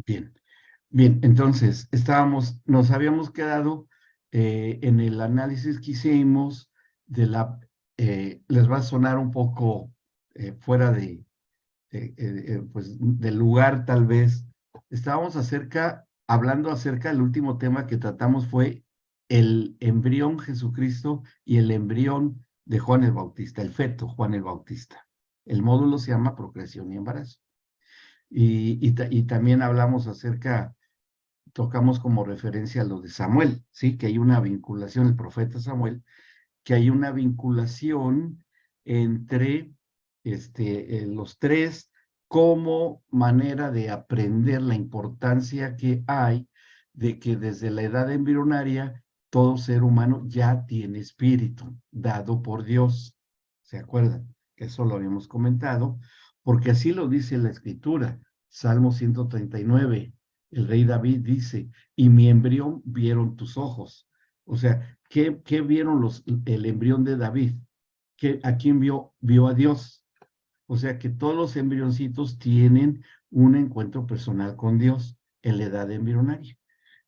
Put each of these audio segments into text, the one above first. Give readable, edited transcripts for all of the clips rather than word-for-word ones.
Bien, bien, entonces nos habíamos quedado en el análisis que hicimos de les va a sonar un poco fuera pues, del lugar tal vez. Estábamos hablando acerca del último tema que tratamos fue el embrión Jesucristo y el embrión de Juan el Bautista, el feto Juan el Bautista. El módulo se llama procreación y embarazo. Y también hablamos tocamos como referencia lo de Samuel, ¿sí? Que hay una vinculación, el profeta Samuel, que hay una vinculación entre los tres como manera de aprender la importancia que hay de que desde la edad embrionaria todo ser humano ya tiene espíritu dado por Dios. ¿Se acuerdan? Que eso lo habíamos comentado, porque así lo dice la Escritura. Salmo 139, el rey David dice, y mi embrión vieron tus ojos. O sea, ¿qué vieron el embrión de David? ¿A quién vio? Vio a Dios. O sea que todos los embrioncitos tienen un encuentro personal con Dios en la edad embrionaria,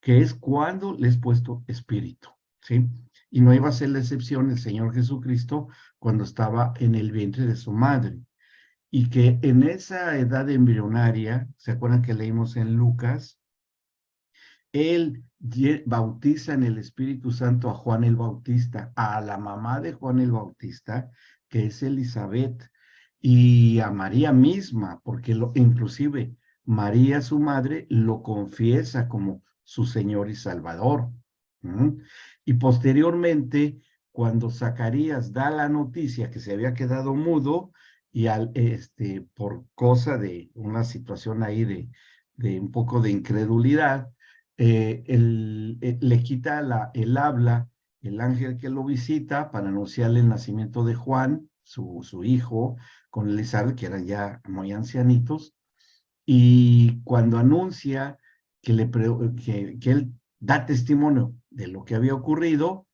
que es cuando les he puesto espíritu, ¿sí? Y no iba a ser la excepción el Señor Jesucristo cuando estaba en el vientre de su madre. Y que en esa edad embrionaria, ¿se acuerdan que leímos en Lucas? Él bautiza en el Espíritu Santo a Juan el Bautista, a la mamá de Juan el Bautista, que es Elizabeth, y a María misma, porque inclusive María, su madre, lo confiesa como su Señor y Salvador. ¿Mm? Y posteriormente, cuando Zacarías da la noticia que se había quedado mudo, y por cosa de una situación ahí de un poco de incredulidad, le quita el habla, el ángel que lo visita para anunciarle el nacimiento de Juan, su hijo, con Elizabeth, que eran ya muy ancianitos, y cuando anuncia que él da testimonio de lo que había ocurrido,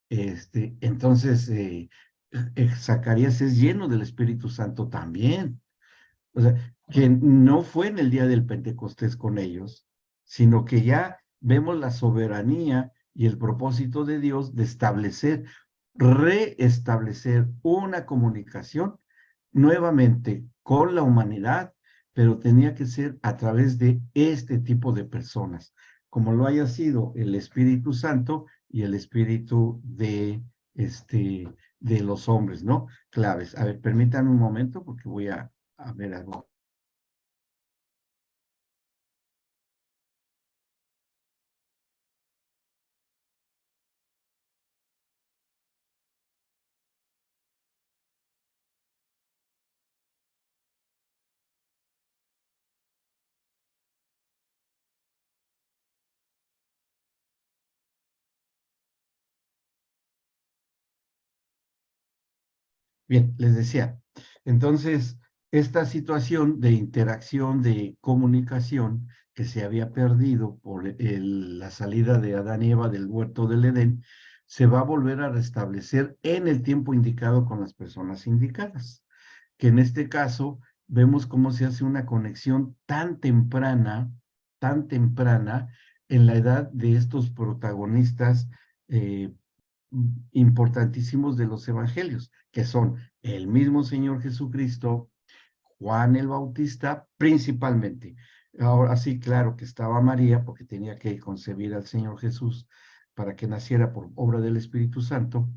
entonces Zacarías es lleno del Espíritu Santo también. O sea, que no fue en el día del Pentecostés con ellos, sino que ya vemos la soberanía y el propósito de Dios de reestablecer una comunicación nuevamente con la humanidad, pero tenía que ser a través de este tipo de personas, como lo haya sido el Espíritu Santo y el Espíritu de los hombres, ¿no? Claves. A ver, permítanme un momento porque voy a ver algo. Bien, les decía, entonces, esta situación de interacción, de comunicación que se había perdido por la salida de Adán y Eva del huerto del Edén, se va a volver a restablecer en el tiempo indicado con las personas indicadas, que en este caso vemos cómo se hace una conexión tan temprana en la edad de estos protagonistas eh, importantísimos de los evangelios, que son el mismo Señor Jesucristo, Juan el Bautista, principalmente. Ahora sí, claro que estaba María, porque tenía que concebir al Señor Jesús para que naciera por obra del Espíritu Santo.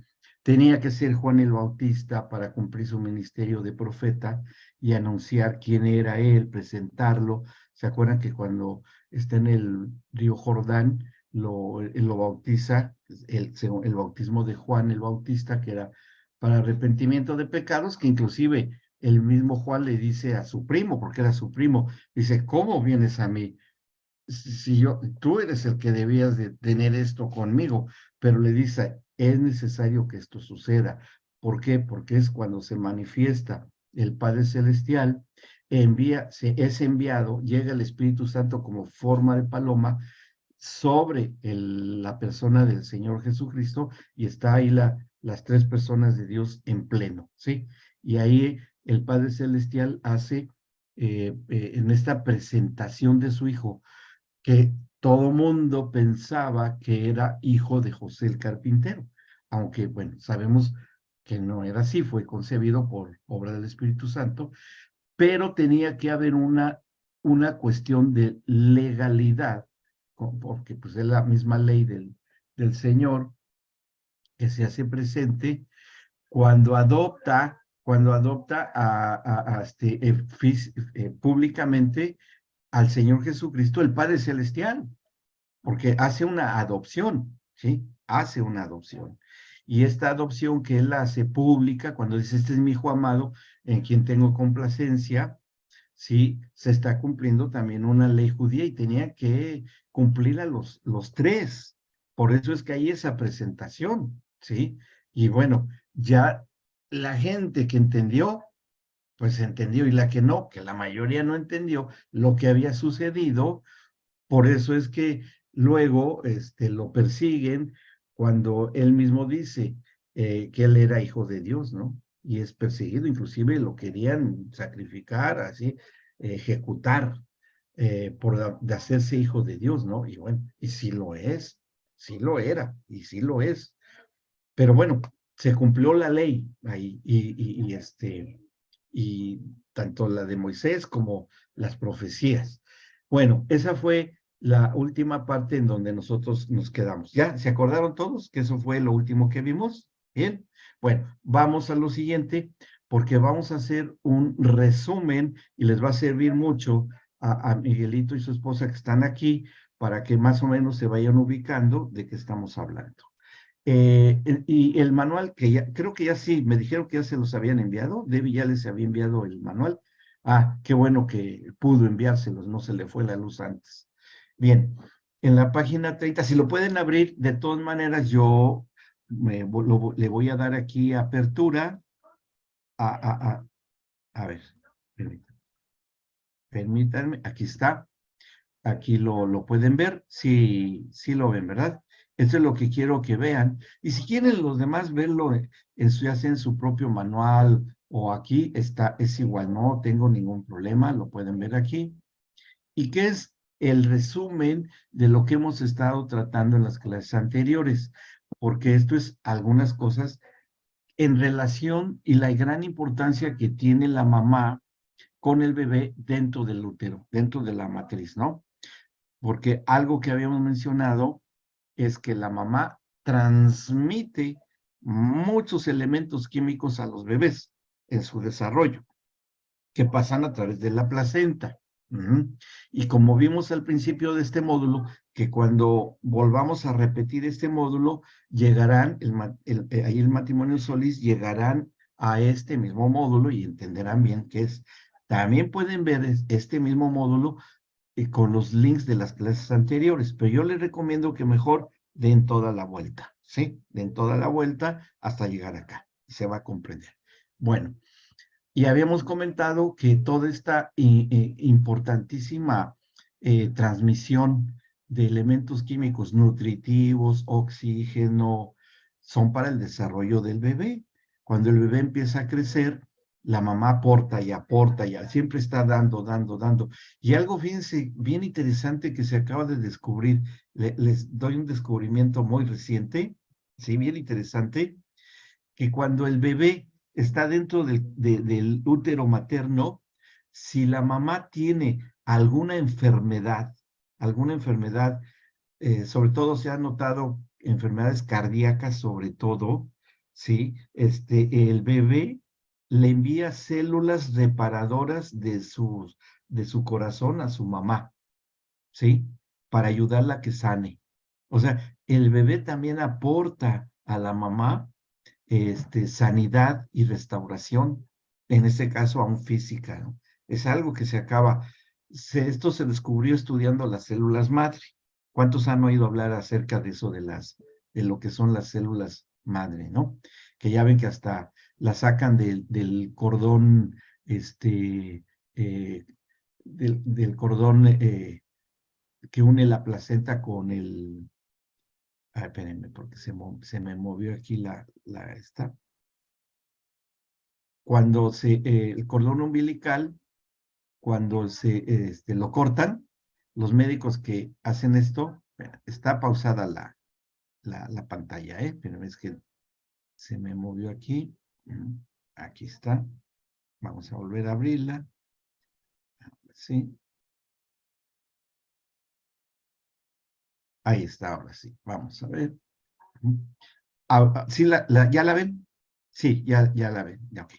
Tenía que ser Juan el Bautista para cumplir su ministerio de profeta y anunciar quién era él, presentarlo. ¿Se acuerdan que cuando está en el río Jordán, lo bautiza, el bautismo de Juan el Bautista, que era para arrepentimiento de pecados, que inclusive el mismo Juan le dice a su primo, porque era su primo, dice, ¿cómo vienes a mí? Si tú eres el que debías de tener esto conmigo, pero le dice, es necesario que esto suceda. ¿Por qué? Porque es cuando se manifiesta el Padre Celestial, es enviado, llega el Espíritu Santo como forma de paloma sobre la persona del Señor Jesucristo y está ahí las tres personas de Dios en pleno, ¿sí? Y ahí el Padre Celestial hace en esta presentación de su hijo, que todo mundo pensaba que era hijo de José el carpintero, aunque, bueno, sabemos que no era así, fue concebido por obra del Espíritu Santo, pero tenía que haber una cuestión de legalidad, porque pues es la misma ley del Señor que se hace presente cuando adopta públicamente al Señor Jesucristo, el Padre Celestial, porque hace una adopción, ¿sí? Hace una adopción. Y esta adopción que él hace pública, cuando dice, este es mi hijo amado, en quien tengo complacencia, ¿sí? Se está cumpliendo también una ley judía y tenía que cumplir a los tres. Por eso es que hay esa presentación, ¿sí? Y bueno, ya la gente que entendió, pues entendió, y la que no, que la mayoría no entendió lo que había sucedido, por eso es que luego lo persiguen cuando él mismo dice que él era hijo de Dios, ¿no? Y es perseguido, inclusive lo querían sacrificar, así, ejecutar de hacerse hijo de Dios, ¿no? Y bueno, y sí lo es, sí lo era, y sí lo es. Pero bueno, se cumplió la ley ahí, y tanto la de Moisés como las profecías. Bueno, esa fue la última parte en donde nosotros nos quedamos. ¿Ya? ¿Se acordaron todos que eso fue lo último que vimos? Bien. Bueno, vamos a lo siguiente, porque vamos a hacer un resumen y les va a servir mucho a Miguelito y su esposa que están aquí para que más o menos se vayan ubicando de qué estamos hablando. Y el manual, que ya, creo que ya sí, me dijeron que ya se los habían enviado, Debbie ya les había enviado el manual. Ah, qué bueno que pudo enviárselos, no se le fue la luz antes. Bien, en la página 30, si lo pueden abrir, de todas maneras, yo le voy a dar aquí apertura a ver, permítanme, permítanme, aquí está. Aquí lo pueden ver, sí lo ven, ¿verdad? Eso es lo que quiero que vean. Y si quieren los demás verlo ya sea en su propio manual o aquí, es igual, no tengo ningún problema, lo pueden ver aquí. ¿Y qué es el resumen de lo que hemos estado tratando en las clases anteriores? Porque esto es algunas cosas en relación y la gran importancia que tiene la mamá con el bebé dentro del útero, dentro de la matriz, ¿no? Porque algo que habíamos mencionado es que la mamá transmite muchos elementos químicos a los bebés en su desarrollo, que pasan a través de la placenta. Y como vimos al principio de este módulo, que cuando volvamos a repetir este módulo, llegarán, ahí el matrimonio Solís, llegarán a este mismo módulo y entenderán bien qué es. También pueden ver este mismo módulo con los links de las clases anteriores, pero yo les recomiendo que mejor den toda la vuelta, ¿sí? Den toda la vuelta hasta llegar acá, y se va a comprender. Bueno, y habíamos comentado que toda esta importantísima transmisión de elementos químicos nutritivos, oxígeno, son para el desarrollo del bebé. Cuando el bebé empieza a crecer, la mamá aporta y aporta y siempre está dando, dando, dando. Y algo, fíjense, bien interesante que se acaba de descubrir, les doy un descubrimiento muy reciente, sí, bien interesante, que cuando el bebé está dentro del útero materno, si la mamá tiene alguna enfermedad, sobre todo se ha notado enfermedades cardíacas, sobre todo, ¿sí? El bebé le envía células reparadoras de su corazón a su mamá, ¿sí? Para ayudarla a que sane. O sea, el bebé también aporta a la mamá sanidad y restauración, en este caso aún física, ¿no? Es algo que se acaba. Esto se descubrió estudiando las células madre. ¿Cuántos han oído hablar acerca de eso, de lo que son las células madre, ¿no? Que ya ven que hasta la sacan del cordón, eh, del cordón que une la placenta con el. Espérenme, porque se me movió aquí esta. Cuando el cordón umbilical cuando lo cortan, los médicos que hacen esto, está pausada la pantalla, pero es que se me movió aquí. Aquí está. Vamos a volver a abrirla. Sí. Ahí está, ahora sí. Vamos a ver. ¿Sí ya la ven? Sí, ya la ven. Ya, ok.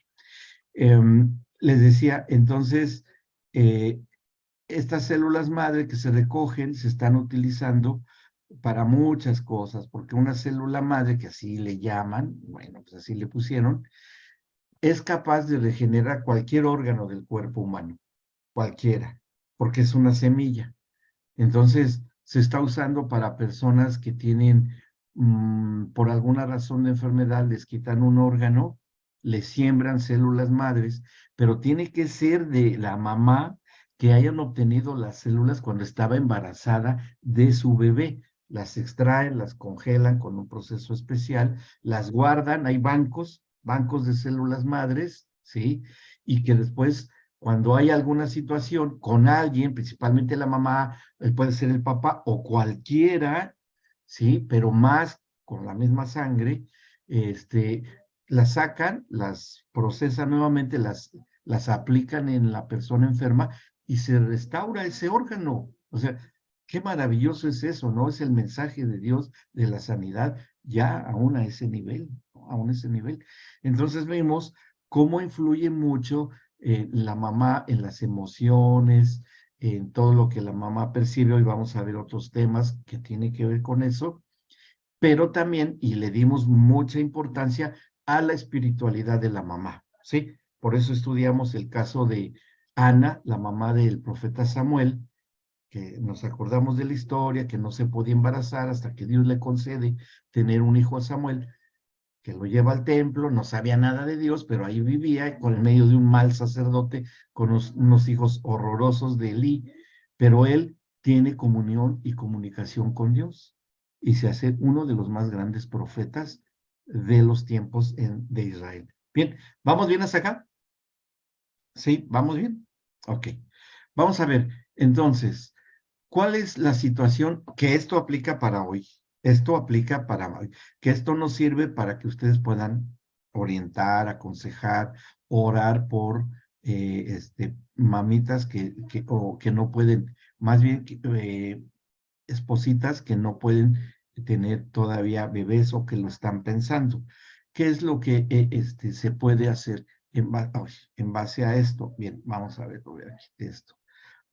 Les decía, entonces, estas células madre que se recogen se están utilizando para muchas cosas, porque una célula madre, que así le llaman, bueno, pues así le pusieron, es capaz de regenerar cualquier órgano del cuerpo humano, cualquiera, porque es una semilla. Entonces, se está usando para personas que tienen, por alguna razón de enfermedad, les quitan un órgano, les siembran células madres, pero tiene que ser de la mamá que hayan obtenido las células cuando estaba embarazada de su bebé. Las extraen, las congelan con un proceso especial, las guardan, hay bancos de células madres, ¿sí? Y que después, cuando hay alguna situación con alguien, principalmente la mamá, puede ser el papá o cualquiera, ¿sí? Pero más con la misma sangre, las sacan, las procesan nuevamente, las aplican en la persona enferma y se restaura ese órgano. O sea, qué maravilloso es eso, ¿no? Es el mensaje de Dios de la sanidad ya aún a ese nivel, ¿no? Aún a ese nivel. Entonces vemos cómo influye mucho la mamá en las emociones, en todo lo que la mamá percibe. Hoy vamos a ver otros temas que tienen que ver con eso, pero también, y le dimos mucha importancia a la espiritualidad de la mamá, ¿sí? Por eso estudiamos el caso de Ana, la mamá del profeta Samuel, que nos acordamos de la historia, que no se podía embarazar hasta que Dios le concede tener un hijo a Samuel, que lo lleva al templo, no sabía nada de Dios, pero ahí vivía con el medio de un mal sacerdote, con unos hijos horrorosos de Elí, pero él tiene comunión y comunicación con Dios y se hace uno de los más grandes profetas de los tiempos de Israel. Bien, ¿vamos bien hasta acá? ¿Sí? ¿Vamos bien? Ok. Vamos a ver, entonces, ¿cuál es la situación que esto aplica para hoy? Esto aplica para hoy, que esto nos sirve para que ustedes puedan orientar, aconsejar, orar por mamitas que no pueden, más bien espositas que no pueden tener todavía bebés o que lo están pensando. ¿Qué es lo que se puede hacer en base a esto? Bien, vamos a ver aquí esto.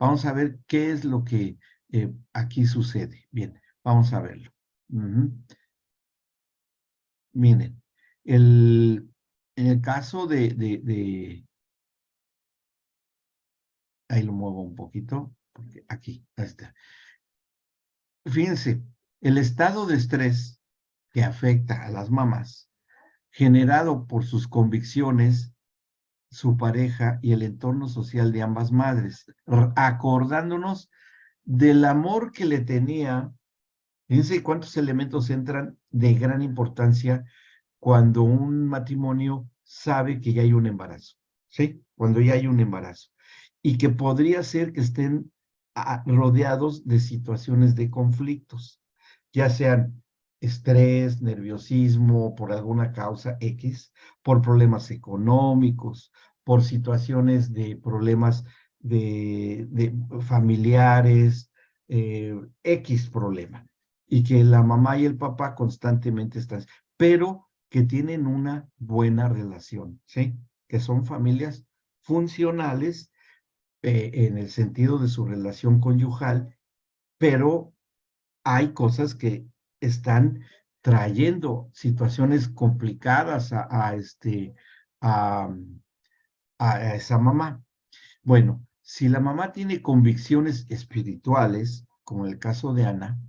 Vamos a ver qué es lo que aquí sucede. Bien, vamos a verlo. Miren, en el caso ahí lo muevo un poquito, porque aquí, ahí está. Fíjense, el estado de estrés que afecta a las mamás, generado por sus convicciones, su pareja y el entorno social de ambas madres, acordándonos del amor que le tenía. Fíjense cuántos elementos entran de gran importancia cuando un matrimonio sabe que ya hay un embarazo, ¿sí? Cuando ya hay un embarazo. Y que podría ser que estén rodeados de situaciones de conflictos, ya sean estrés, nerviosismo, por alguna causa X, por problemas económicos, por situaciones de problemas de familiares, X problema. Y que la mamá y el papá constantemente están, pero que tienen una buena relación, ¿sí? Que son familias funcionales en el sentido de su relación conyugal, pero hay cosas que están trayendo situaciones complicadas a, a esa mamá. Bueno, si la mamá tiene convicciones espirituales, como en el caso de Ana,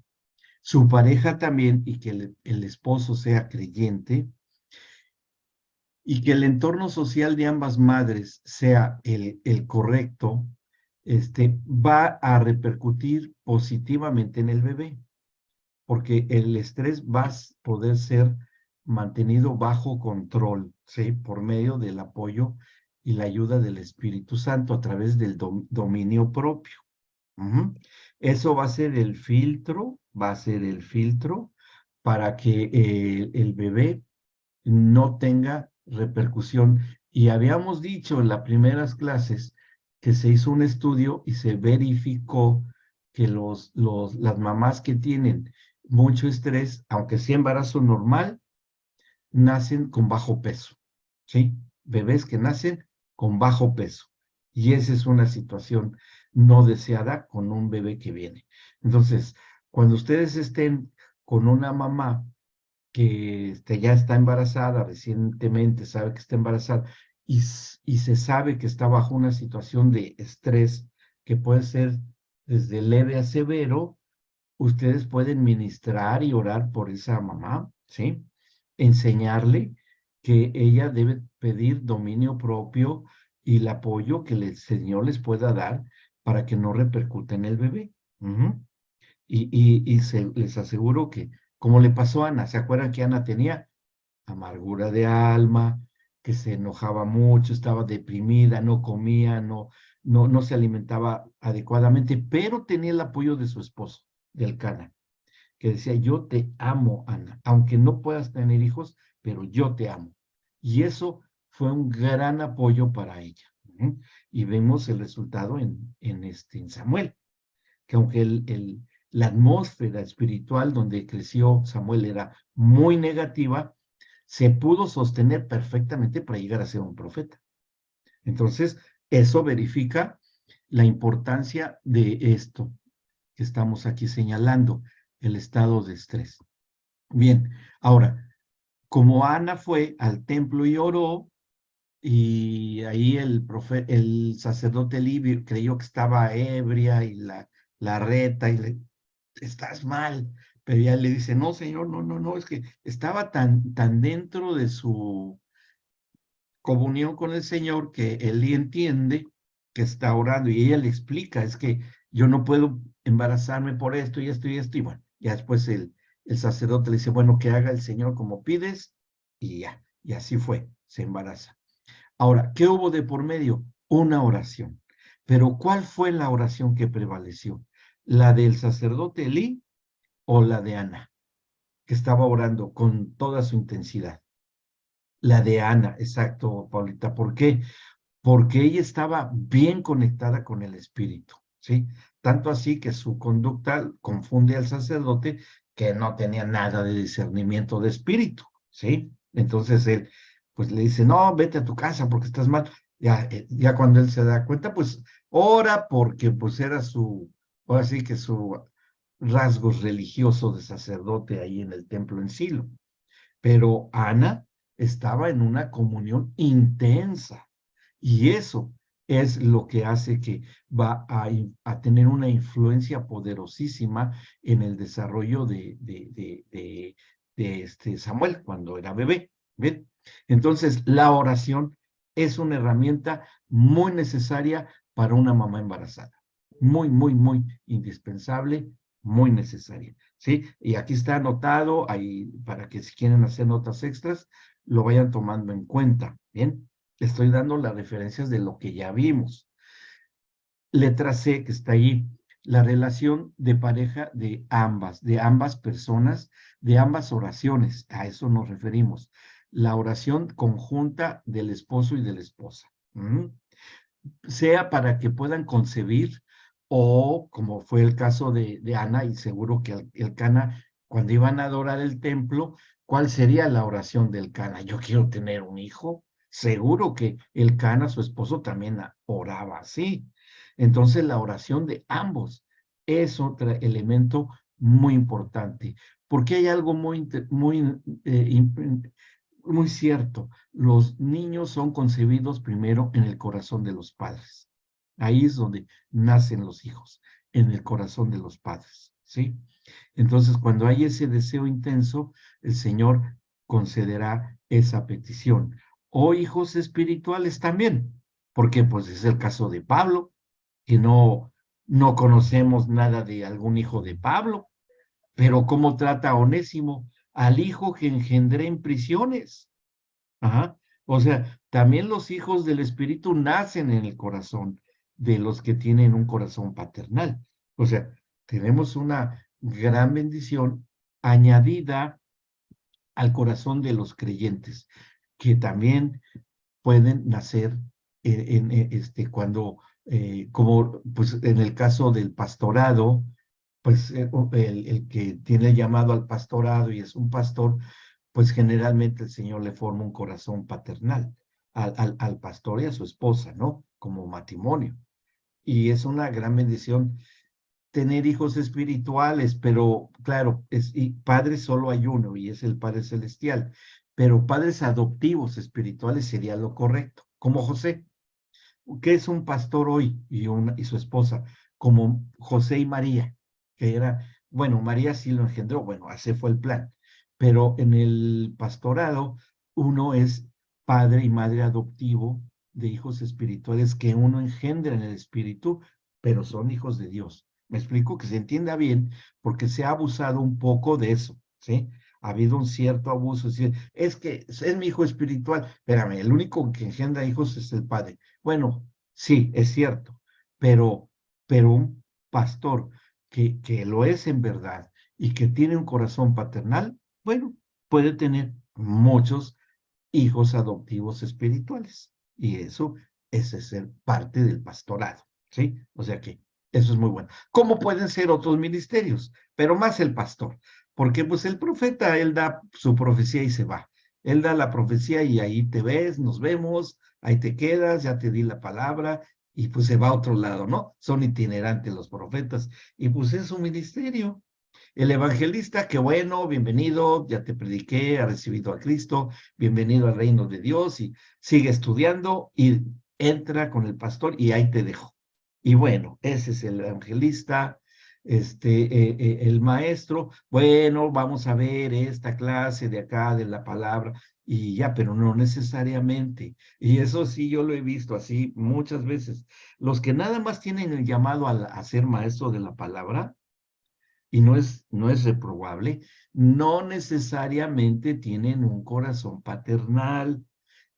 su pareja también, y que el esposo sea creyente, y que el entorno social de ambas madres sea el correcto, va a repercutir positivamente en el bebé, porque el estrés va a poder ser mantenido bajo control, ¿sí? Por medio del apoyo y la ayuda del Espíritu Santo a través del dominio propio. Eso va a ser el filtro, para que el bebé no tenga repercusión. Y habíamos dicho en las primeras clases que se hizo un estudio y se verificó que las mamás que tienen mucho estrés, aunque sea embarazo normal, nacen con bajo peso, ¿sí? Bebés que nacen con bajo peso. Y esa es una situación no deseada con un bebé que viene. Entonces, cuando ustedes estén con una mamá que ya está embarazada, recientemente sabe que está embarazada y se sabe que está bajo una situación de estrés que puede ser desde leve a severo, ustedes pueden ministrar y orar por esa mamá, ¿sí? Enseñarle que ella debe pedir dominio propio y el apoyo que el Señor les pueda dar para que no repercute en el bebé. Les aseguro que, como le pasó a Ana, ¿se acuerdan que Ana tenía amargura de alma, que se enojaba mucho, estaba deprimida, no comía, no se alimentaba adecuadamente, pero tenía el apoyo de su esposo, del Cana, que decía, yo te amo, Ana, aunque no puedas tener hijos, pero yo te amo. Y eso fue un gran apoyo para ella. Y vemos el resultado en Samuel, que aunque la atmósfera espiritual donde creció Samuel era muy negativa, se pudo sostener perfectamente para llegar a ser un profeta. Entonces, eso verifica la importancia de esto que estamos aquí señalando, el estado de estrés. Bien, ahora, como Ana fue al templo y oró, y ahí el sacerdote Elí creyó que estaba ebria y la reta y le, estás mal, pero ella le dice, no, señor, no, es que estaba tan dentro de su comunión con el Señor que Elí entiende que está orando y ella le explica, es que yo no puedo embarazarme por esto y esto y esto, y bueno, ya después el sacerdote le dice, bueno, que haga el Señor como pides, y ya, y así fue, se embaraza. Ahora, ¿qué hubo de por medio? Una oración. Pero ¿cuál fue la oración que prevaleció? ¿La del sacerdote Elí o la de Ana, que estaba orando con toda su intensidad? La de Ana, exacto, Paulita. ¿Por qué? Porque ella estaba bien conectada con el Espíritu, ¿sí? Tanto así que su conducta confunde al sacerdote que no tenía nada de discernimiento de espíritu, ¿sí? Entonces él, pues le dice, no, vete a tu casa porque estás mal. Ya cuando él se da cuenta, pues ora porque pues era ahora sí que su rasgo religioso de sacerdote ahí en el templo en Silo. Pero Ana estaba en una comunión intensa y eso es lo que hace que va a tener una influencia poderosísima en el desarrollo de Samuel cuando era bebé. ¿Ven? Entonces, la oración es una herramienta muy necesaria para una mamá embarazada. Muy indispensable, muy necesaria. ¿Sí? Y aquí está anotado, ahí, para que si quieren hacer notas extras, lo vayan tomando en cuenta. Bien, estoy dando las referencias de lo que ya vimos. Letra C, que está ahí, la relación de pareja de ambas personas, de ambas oraciones, a eso nos referimos. La oración conjunta del esposo y de la esposa. Sea para que puedan concebir o como fue el caso de Ana, y seguro que el Cana, cuando iban a adorar el templo, ¿cuál sería la oración del Cana? Yo quiero tener un hijo. Seguro que el Cana, su esposo, también oraba así. Entonces la oración de ambos es otro elemento muy importante, porque hay algo muy cierto. Los niños son concebidos primero en el corazón de los padres. Ahí es donde nacen los hijos, en el corazón de los padres, ¿sí? Entonces, cuando hay ese deseo intenso, el Señor concederá esa petición. O hijos espirituales también, porque pues es el caso de Pablo, que no conocemos nada de algún hijo de Pablo, pero cómo trata a Onésimo, al hijo que engendré en prisiones. Ajá. O sea, también los hijos del Espíritu nacen en el corazón de los que tienen un corazón paternal. O sea, tenemos una gran bendición añadida al corazón de los creyentes, que también pueden nacer cuando, como pues en el caso del pastorado, pues el que tiene el llamado al pastorado y es un pastor, pues generalmente el Señor le forma un corazón paternal al pastor y a su esposa, ¿no? Como matrimonio. Y es una gran bendición tener hijos espirituales, pero claro, y padre solo hay uno y es el Padre Celestial, pero padres adoptivos espirituales sería lo correcto, como José, que es un pastor hoy y su esposa, como José y María, que era, bueno, María sí lo engendró, bueno, ese fue el plan, pero en el pastorado uno es padre y madre adoptivo de hijos espirituales que uno engendra en el espíritu, pero son hijos de Dios. Me explico que se entienda bien, porque se ha abusado un poco de eso, ¿sí? Ha habido un cierto abuso, es que es mi hijo espiritual, espérame, el único que engendra hijos es el padre. Bueno, sí, es cierto, pero un pastor que lo es en verdad y que tiene un corazón paternal, bueno, puede tener muchos hijos adoptivos espirituales. Y eso es ser parte del pastorado, ¿sí? O sea que eso es muy bueno. ¿Cómo pueden ser otros ministerios? Pero más el pastor, porque pues el profeta, él da su profecía y se va. Él da la profecía y ahí te ves, nos vemos, ahí te quedas, ya te di la palabra y pues se va a otro lado, ¿no? Son itinerantes los profetas y pues es su ministerio. El evangelista, qué bueno, bienvenido, ya te prediqué, ha recibido a Cristo, bienvenido al reino de Dios y sigue estudiando y entra con el pastor y ahí te dejo. Y bueno, ese es el evangelista, el maestro, bueno, vamos a ver esta clase de acá de la palabra y ya, pero no necesariamente. Y eso sí, yo lo he visto así muchas veces. Los que nada más tienen el llamado a ser maestro de la palabra, y no es reprobable, no necesariamente tienen un corazón paternal.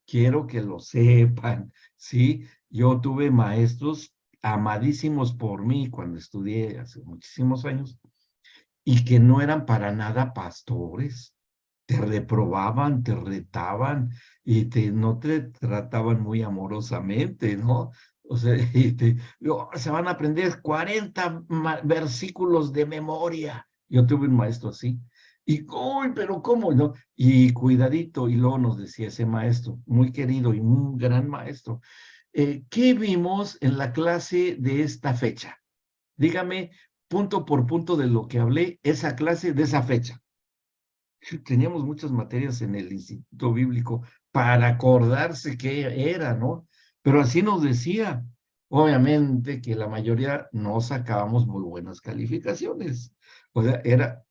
Quiero que lo sepan, ¿sí? Yo tuve maestros amadísimos por mí cuando estudié hace muchísimos años y que no eran para nada pastores. Te reprobaban, te retaban y no te trataban muy amorosamente, ¿no? O sea, se van a aprender 40 versículos de memoria. Yo tuve un maestro así. Y, uy, pero ¿cómo? ¿No? Y cuidadito, y luego nos decía ese maestro, muy querido y un gran maestro, ¿qué vimos en la clase de esta fecha? Dígame punto por punto de lo que hablé, esa clase de esa fecha. Teníamos muchas materias en el Instituto Bíblico para acordarse qué era, ¿no? Pero así nos decía. Obviamente que la mayoría no sacábamos muy buenas calificaciones. O sea,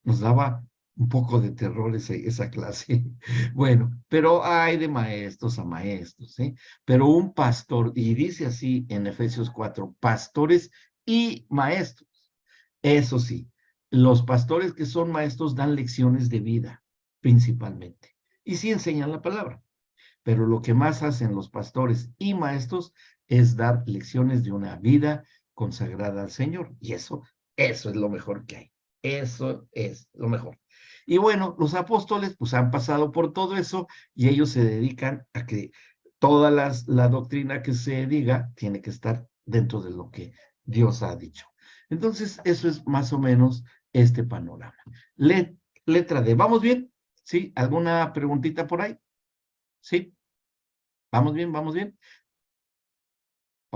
nos daba un poco de terror esa clase. Bueno, pero hay de maestros a maestros, ¿sí? Pero un pastor, y dice así en Efesios 4, pastores y maestros. Eso sí, los pastores que son maestros dan lecciones de vida, principalmente. Y sí enseñan la palabra, pero lo que más hacen los pastores y maestros es dar lecciones de una vida consagrada al Señor. Y eso es lo mejor que hay. Eso es lo mejor. Y bueno, los apóstoles pues han pasado por todo eso y ellos se dedican a que toda la doctrina que se diga tiene que estar dentro de lo que Dios ha dicho. Entonces, eso es más o menos este panorama. Letra D. ¿Vamos bien? ¿Sí? ¿Alguna preguntita por ahí? ¿Sí? ¿Vamos bien? ¿Vamos bien?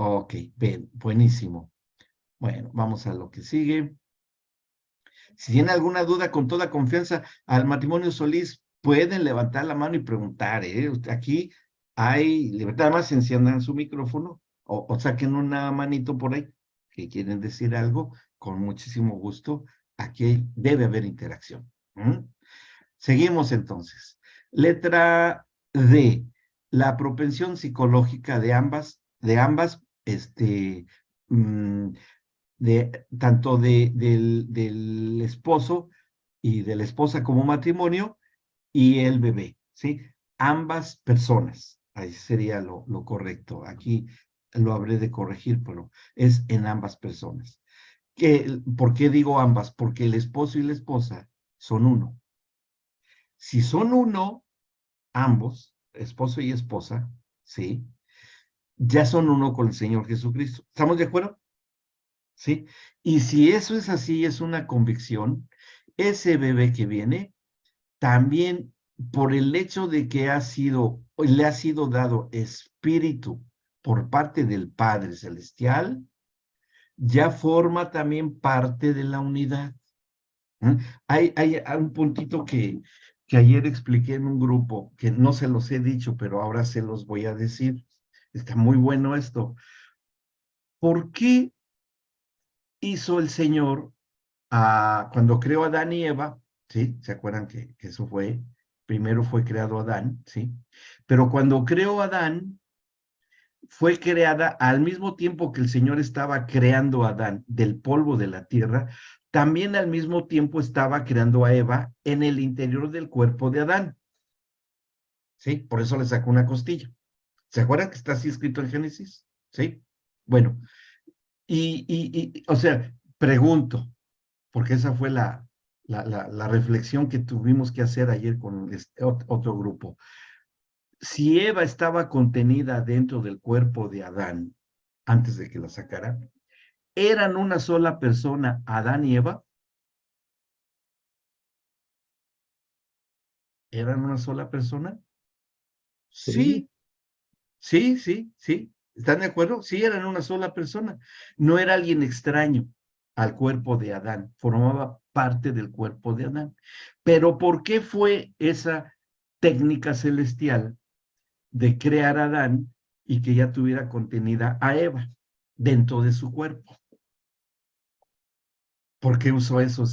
Ok, bien, buenísimo. Bueno, vamos a lo que sigue. Si tienen alguna duda, con toda confianza, al matrimonio Solís pueden levantar la mano y preguntar, ¿eh? Aquí hay libertad, además enciendan su micrófono o saquen una manito por ahí que quieren decir algo, con muchísimo gusto. Aquí debe haber interacción. ¿Mm? Seguimos entonces. Letra D. La propensión psicológica de ambas, mm, tanto del esposo y de la esposa como matrimonio y el bebé, ¿sí? Ambas personas, Ahí sería lo correcto. Aquí lo habré de corregir, pero es en ambas personas. ¿Por qué digo ambas? Porque el esposo y la esposa son uno. Si son uno, ambos, esposo y esposa, ¿sí? Ya son uno con el Señor Jesucristo. ¿Estamos de acuerdo? ¿Sí? Y si eso es así, es una convicción, ese bebé que viene, también por el hecho de que le ha sido dado espíritu por parte del Padre Celestial, ya forma también parte de la unidad. Hay un puntito que ayer expliqué en un grupo, que no se los he dicho, pero ahora se los voy a decir. Está muy bueno esto. ¿Por qué hizo el Señor cuando creó a Adán y Eva? ¿Sí? ¿Se acuerdan que eso fue? Primero fue creado Adán, ¿sí? Pero cuando creó a Adán, fue creada al mismo tiempo que el Señor estaba creando a Adán del polvo de la tierra, también al mismo tiempo estaba creando a Eva en el interior del cuerpo de Adán. ¿Sí? Por eso le sacó una costilla. ¿Se acuerdan que está así escrito en Génesis? ¿Sí? Bueno, o sea, pregunto, porque esa fue la reflexión que tuvimos que hacer ayer con este otro grupo. Si Eva estaba contenida dentro del cuerpo de Adán antes de que la sacara, ¿eran una sola persona Adán y Eva? ¿Eran una sola persona? Sí, Sí, sí. ¿Están de acuerdo? Sí, eran una sola persona. No era alguien extraño al cuerpo de Adán, formaba parte del cuerpo de Adán. Pero ¿por qué fue esa técnica celestial de crear a Adán y que ya tuviera contenida a Eva dentro de su cuerpo? ¿Por qué usó eso?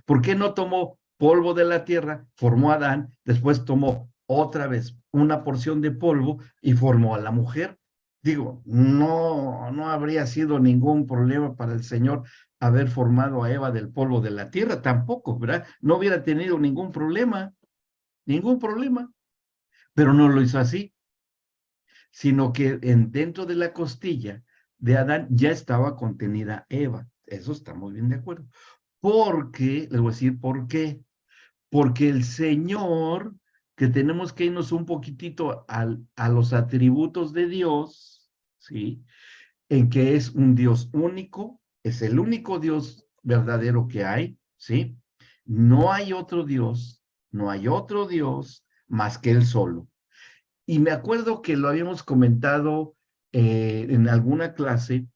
¿Por qué no tomó polvo de la tierra, formó a Adán, después tomó otra vez una porción de polvo y formó a la mujer? Digo, no habría sido ningún problema para el Señor haber formado a Eva del polvo de la tierra, tampoco, ¿verdad? No hubiera tenido ningún problema, pero no lo hizo así, sino que dentro de la costilla de Adán ya estaba contenida Eva. Eso estamos bien de acuerdo. Porque, les voy a decir por qué. Porque el Señor, que tenemos que irnos un poquitito a los atributos de Dios, ¿sí? En que es un Dios único, es el único Dios verdadero que hay, ¿sí? No hay otro Dios, no hay otro Dios más que Él solo. Y me acuerdo que lo habíamos comentado en alguna clase,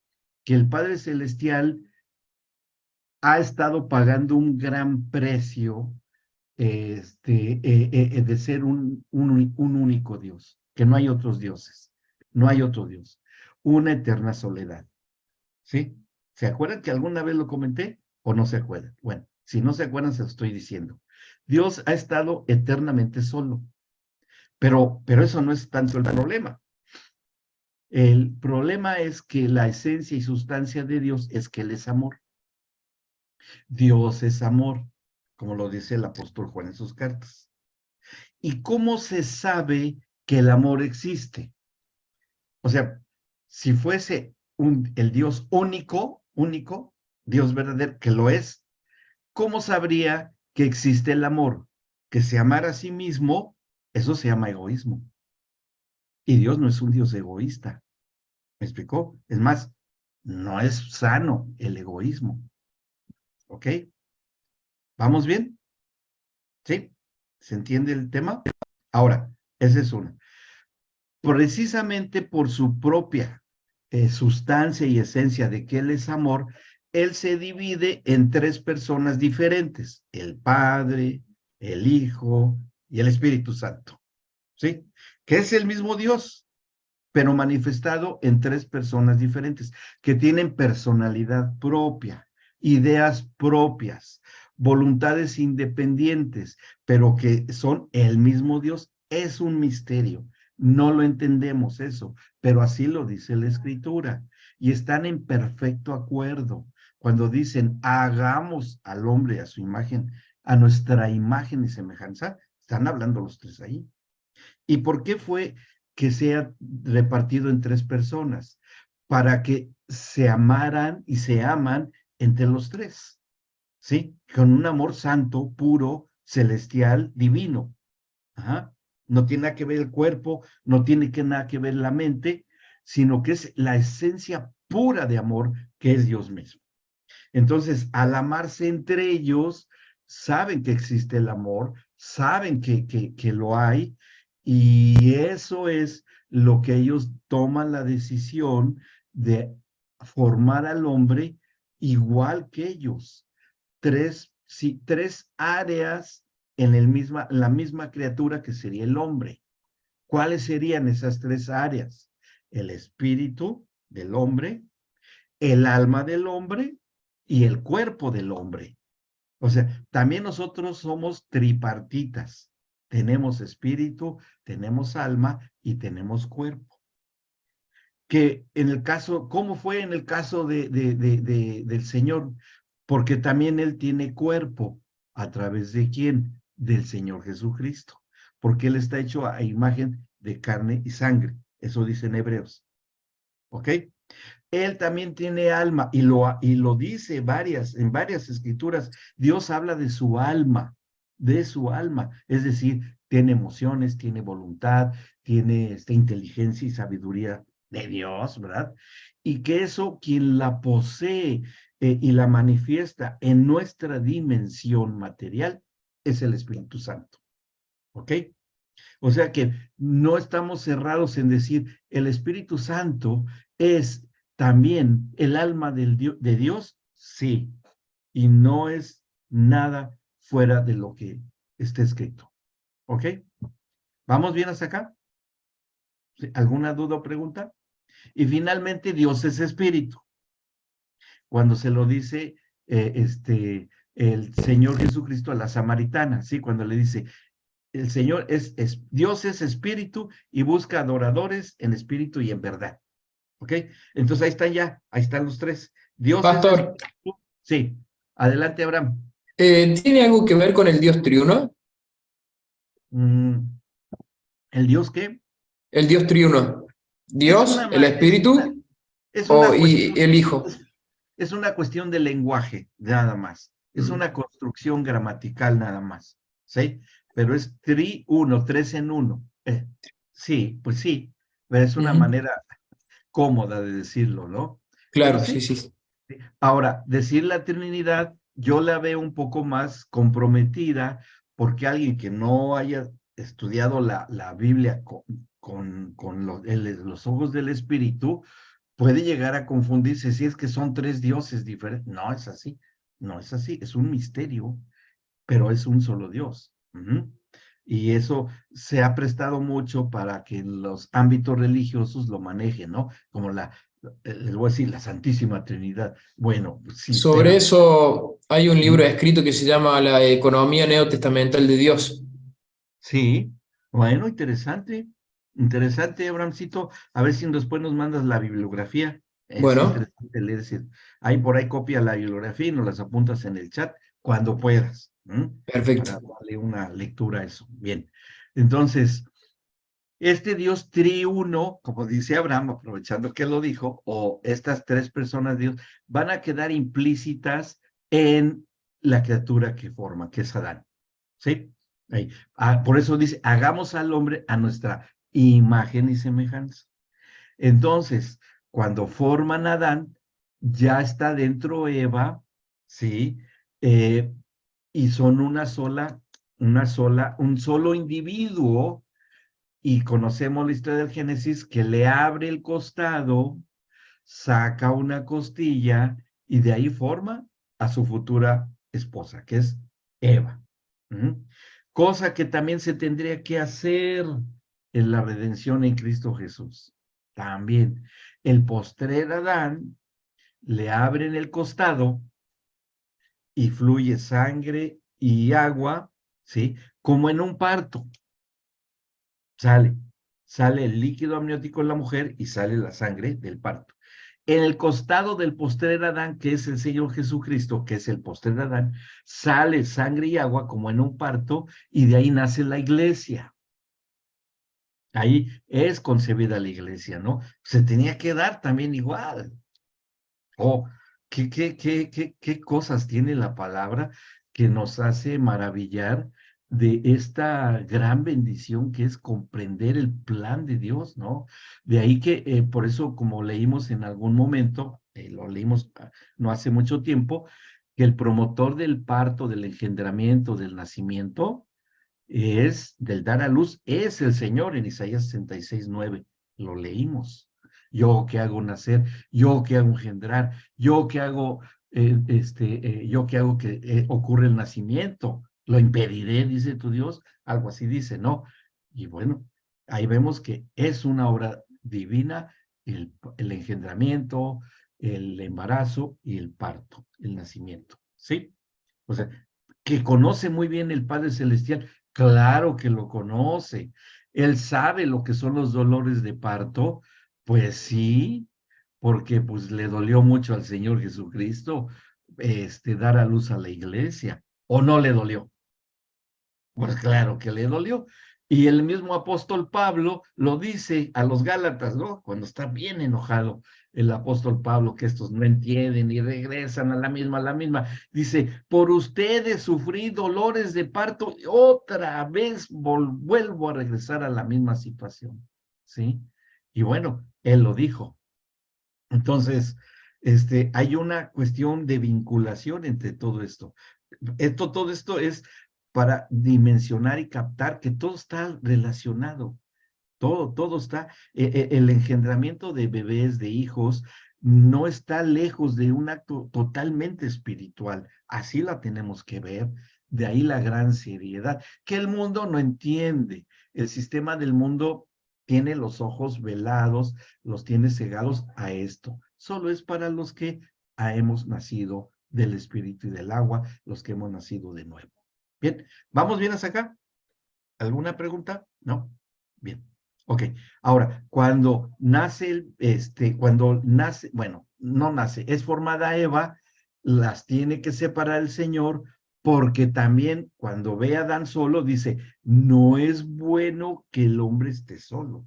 que el Padre Celestial ha estado pagando un gran precio de ser un único Dios, que no hay otros dioses, no hay otro Dios, una eterna soledad. ¿Sí? ¿Se acuerdan que alguna vez lo comenté o no se acuerdan? Bueno, si no se acuerdan, se lo estoy diciendo. Dios ha estado eternamente solo, pero eso no es tanto el problema. El problema es que la esencia y sustancia de Dios es que Él es amor. Dios es amor, como lo dice el apóstol Juan en sus cartas. ¿Y cómo se sabe que el amor existe? O sea, si fuese el Dios único, Dios verdadero, que lo es, ¿cómo sabría que existe el amor? Que se amara a sí mismo, eso se llama egoísmo. Y Dios no es un Dios egoísta. ¿Me explicó? Es más, no es sano el egoísmo. ¿Ok? ¿Vamos bien? ¿Sí? ¿Se entiende el tema? Ahora, esa es una. Precisamente por su propia sustancia y esencia de que Él es amor, Él se divide en tres personas diferentes, el Padre, el Hijo y el Espíritu Santo, ¿sí? Que es el mismo Dios, pero manifestado en tres personas diferentes, que tienen personalidad propia, ideas propias, voluntades independientes, pero que son el mismo Dios. Es un misterio. No lo entendemos eso, pero así lo dice la Escritura. Y están en perfecto acuerdo. Cuando dicen, hagamos al hombre a su imagen, a nuestra imagen y semejanza, están hablando los tres ahí. ¿Y por qué fue que sea repartido en 3 personas, para que se amaran y se aman entre los 3, ¿sí? Con un amor santo, puro, celestial, divino. Ajá. No tiene nada que ver el cuerpo, no tiene nada que ver la mente, sino que es la esencia pura de amor que es Dios mismo. Entonces, al amarse entre ellos, saben que existe el amor, saben que lo hay, y eso es lo que ellos toman la decisión de formar al hombre igual que ellos. 3 áreas en la misma criatura que sería el hombre. ¿Cuáles serían esas 3 áreas? El espíritu del hombre, el alma del hombre y el cuerpo del hombre. O sea, también nosotros somos tripartitas. Tenemos espíritu, tenemos alma y tenemos cuerpo. Que en el caso, ¿cómo fue en el caso del Señor? Porque también Él tiene cuerpo. ¿A través de quién? Del Señor Jesucristo. Porque Él está hecho a imagen de carne y sangre. Eso dice en Hebreos. ¿Ok? Él también tiene alma y lo dice en varias escrituras. Dios habla de su alma, es decir, tiene emociones, tiene voluntad, tiene esta inteligencia y sabiduría de Dios, ¿verdad? Y que eso quien la posee y la manifiesta en nuestra dimensión material es el Espíritu Santo, ¿ok? O sea que no estamos cerrados en decir el Espíritu Santo es también el alma de Dios, sí, y no es nada fuera de lo que está escrito. ¿Ok? ¿Vamos bien hasta acá? ¿Alguna duda o pregunta? Y finalmente Dios es espíritu. Cuando se lo dice el Señor Jesucristo a la samaritana, ¿sí? Cuando le dice, el Señor Dios es espíritu y busca adoradores en espíritu y en verdad. ¿Ok? Entonces ahí están los 3. Dios es Pastor, espíritu. Sí. Adelante, Abraham. ¿tiene algo que ver con el Dios triuno? ¿El Dios qué? El Dios triuno. Es Dios, una, el Espíritu es una y cuestión, el Hijo. es una cuestión de lenguaje, nada más. Es Mm. una construcción gramatical nada más. ¿Sí? Pero es triuno, 3 en 1. Sí, pues sí, pero es una Ujú. manera cómoda de decirlo, ¿no? Pero Claro, sí, sí. sí. Sí. Ahora, decir la Trinidad, yo la veo un poco más comprometida porque alguien que no haya estudiado la Biblia con los ojos del Espíritu puede llegar a confundirse si es que son 3 dioses diferentes. No es así, no es así, es un misterio, pero es un solo Dios. Y eso se ha prestado mucho para que los ámbitos religiosos lo manejen, ¿no? Como les voy a decir, la Santísima Trinidad. Bueno, pues sí, Sobre pero eso hay un libro ujú, escrito que se llama La economía neotestamental de Dios. sí, bueno, interesante, interesante, Abrahamcito. A ver si después nos mandas la bibliografía. Es Bueno, interesante leer. Hay por ahí copia la bibliografía y nos las apuntas en el chat cuando puedas, para perfecto. darle una lectura a eso. Bien, entonces, este Dios triuno, como dice Abraham, aprovechando que lo dijo, o estas 3 personas de Dios, van a quedar implícitas en la criatura que forma, que es Adán. ¿Sí? Ahí. Por eso dice, hagamos al hombre a nuestra imagen y semejanza. Entonces, cuando forman a Adán, ya está dentro Eva, ¿sí? Eh, y son un solo individuo, y conocemos la historia del Génesis, que le abre el costado, saca una costilla, y de ahí forma a su futura esposa, que es Eva. ¿Mm? Cosa que también se tendría que hacer en la redención en Cristo Jesús. También el postrer Adán le abren el costado y fluye sangre y agua, ¿sí? Como en un parto. Sale, sale el líquido amniótico en la mujer y sale la sangre del parto. En el costado del postrer Adán, que es el Señor Jesucristo, que es el postrer Adán, sale sangre y agua como en un parto, y de ahí nace la iglesia. Ahí es concebida la iglesia, ¿no? Se tenía que dar también igual. Oh, qué cosas tiene la palabra que nos hace maravillar de esta gran bendición que es comprender el plan de Dios, ¿no? De ahí que, por eso, como leímos en algún momento, lo leímos no hace mucho tiempo, que el promotor del parto, del engendramiento, del nacimiento, es del dar a luz, es el Señor en Isaías 66:9. Lo leímos. Yo que hago nacer, yo que hago engendrar, yo que hago, yo que hago que ocurra el nacimiento, lo impediré, dice tu Dios, algo así dice, ¿no? Y bueno, ahí vemos que es una obra divina el engendramiento, el embarazo y el parto, el nacimiento, ¿sí? O sea, que conoce muy bien el Padre Celestial. Claro que lo conoce. Él sabe lo que son los dolores de parto. Pues sí, porque pues le dolió mucho al Señor Jesucristo dar a luz a la iglesia. ¿O no le dolió? Pues claro que le dolió. Y el mismo apóstol Pablo lo dice a los Gálatas, ¿no? Cuando está bien enojado el apóstol Pablo, que estos no entienden y regresan a la misma. Dice, por ustedes sufrí dolores de parto, y otra vez vuelvo a regresar a la misma situación, ¿sí? Y bueno, él lo dijo. Entonces, hay una cuestión de vinculación entre todo esto. Todo esto es para dimensionar y captar que todo está relacionado, todo está, el engendramiento de bebés, de hijos, no está lejos de un acto totalmente espiritual. Así la tenemos que ver, de ahí la gran seriedad, que el mundo no entiende. El sistema del mundo tiene los ojos velados, los tiene cegados a esto. Solo es para los que hemos nacido del espíritu y del agua, los que hemos nacido de nuevo. Bien, ¿vamos bien hasta acá? ¿Alguna pregunta? ¿No? Bien. Ok. Ahora, cuando nace, bueno, no nace, es formada Eva, las tiene que separar el Señor, porque también cuando ve a Adán solo, dice, no es bueno que el hombre esté solo.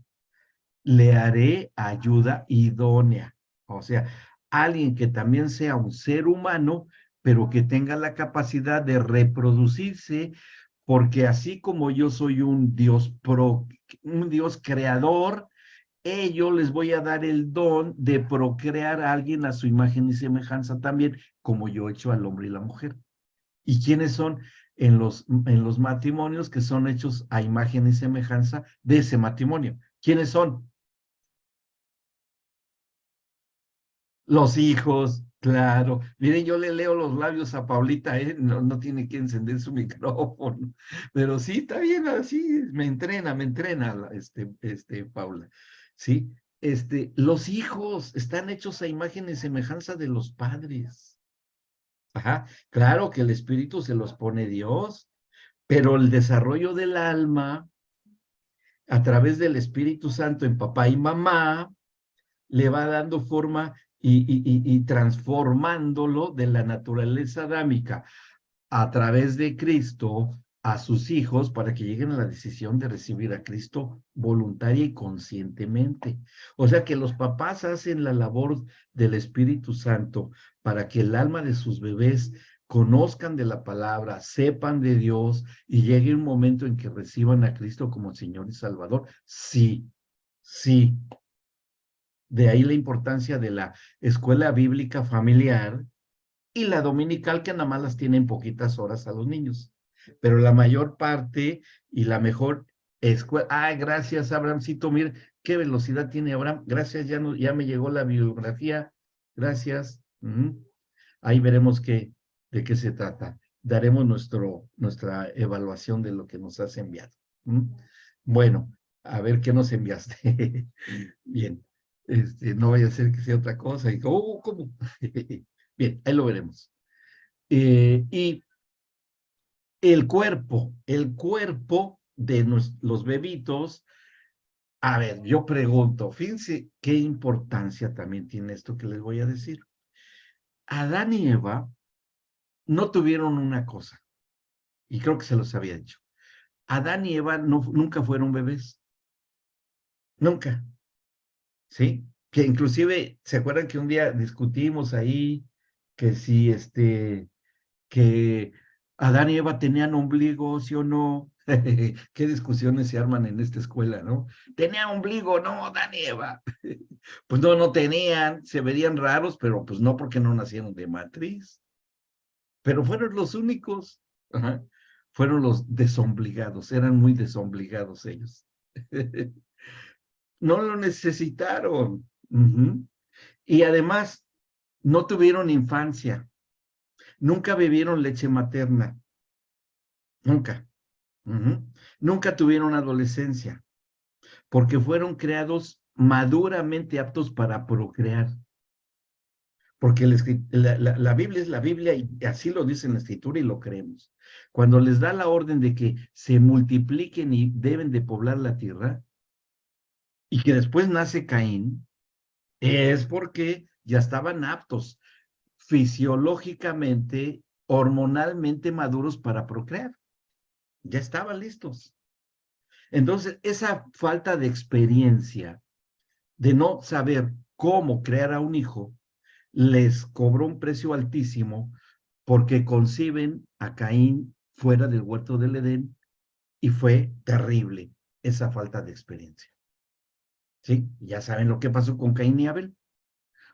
Le haré ayuda idónea. O sea, alguien que también sea un ser humano, pero que tenga la capacidad de reproducirse, porque así como yo soy un Dios creador, yo les voy a dar el don de procrear a alguien a su imagen y semejanza también, como yo he hecho al hombre y la mujer. ¿Y quiénes son en los matrimonios que son hechos a imagen y semejanza de ese matrimonio? ¿Quiénes son? Los hijos, claro. Miren, yo le leo los labios a Paulita, ¿eh? No tiene que encender su micrófono. Pero sí, está bien, así me entrena, Paula. Sí, los hijos están hechos a imagen y semejanza de los padres. Ajá, claro que el espíritu se los pone Dios, pero el desarrollo del alma a través del Espíritu Santo en papá y mamá le va dando forma y transformándolo de la naturaleza adámica a través de Cristo a sus hijos para que lleguen a la decisión de recibir a Cristo voluntaria y conscientemente. O sea que los papás hacen la labor del Espíritu Santo para que el alma de sus bebés conozcan de la palabra, sepan de Dios y llegue un momento en que reciban a Cristo como Señor y Salvador. Sí, sí, de ahí la importancia de la escuela bíblica familiar y la dominical, que nada más las tienen poquitas horas a los niños. Pero la mayor parte y la mejor escuela. Ay, gracias, Abrahamcito. Mire, qué velocidad tiene Abraham. Gracias, ya me llegó la bibliografía. Gracias. Ahí veremos de qué se trata. Daremos nuestra evaluación de lo que nos has enviado. Bueno, a ver qué nos enviaste. Bien. No vaya a ser que sea otra cosa. Y, ¿cómo? Bien, ahí lo veremos. Y el cuerpo de los bebitos, a ver, yo pregunto, fíjense qué importancia también tiene esto que les voy a decir. Adán y Eva no tuvieron una cosa, y creo que se los había dicho. Adán y Eva nunca fueron bebés. nunca, ¿sí? Que inclusive, ¿se acuerdan que un día discutimos ahí que si que Adán y Eva tenían ombligo, sí o no? Qué discusiones se arman en esta escuela, ¿no? ¿Tenía ombligo? No, Adán y Eva. Pues no, no tenían, se verían raros, pero pues no porque no nacieron de matriz. Pero fueron los únicos. Ajá. Fueron los desobligados, eran muy desobligados ellos. No lo necesitaron. Ujú. Y además, no tuvieron infancia, nunca bebieron leche materna, nunca. Ujú. Nunca tuvieron adolescencia, porque fueron creados maduramente aptos para procrear. Porque la Biblia es la Biblia y así lo dice en la Escritura y lo creemos. Cuando les da la orden de que se multipliquen y deben de poblar la tierra, y que después nace Caín, es porque ya estaban aptos fisiológicamente, hormonalmente maduros para procrear. Ya estaban listos. Entonces, esa falta de experiencia, de no saber cómo crear a un hijo, les cobró un precio altísimo porque conciben a Caín fuera del huerto del Edén y fue terrible esa falta de experiencia. ¿Sí? Ya saben lo que pasó con Caín y Abel.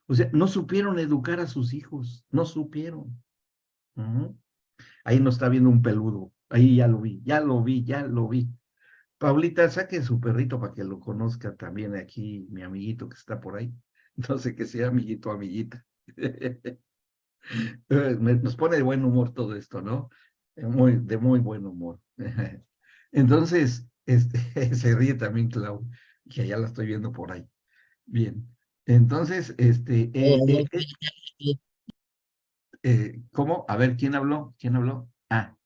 O sea, no supieron educar a sus hijos, no supieron. Uh-huh. Ahí nos está viendo un peludo, ahí ya lo vi, ya lo vi, ya lo vi. Paulita, saque su perrito para que lo conozca también aquí, mi amiguito que está por ahí. No sé qué sea amiguito o amiguita. Nos pone de buen humor todo esto, ¿no? De muy buen humor. Entonces, se ríe también Clau, que ya la estoy viendo por ahí. Bien. Entonces, ¿cómo? A ver, ¿quién habló? ¿Quién habló? Ah,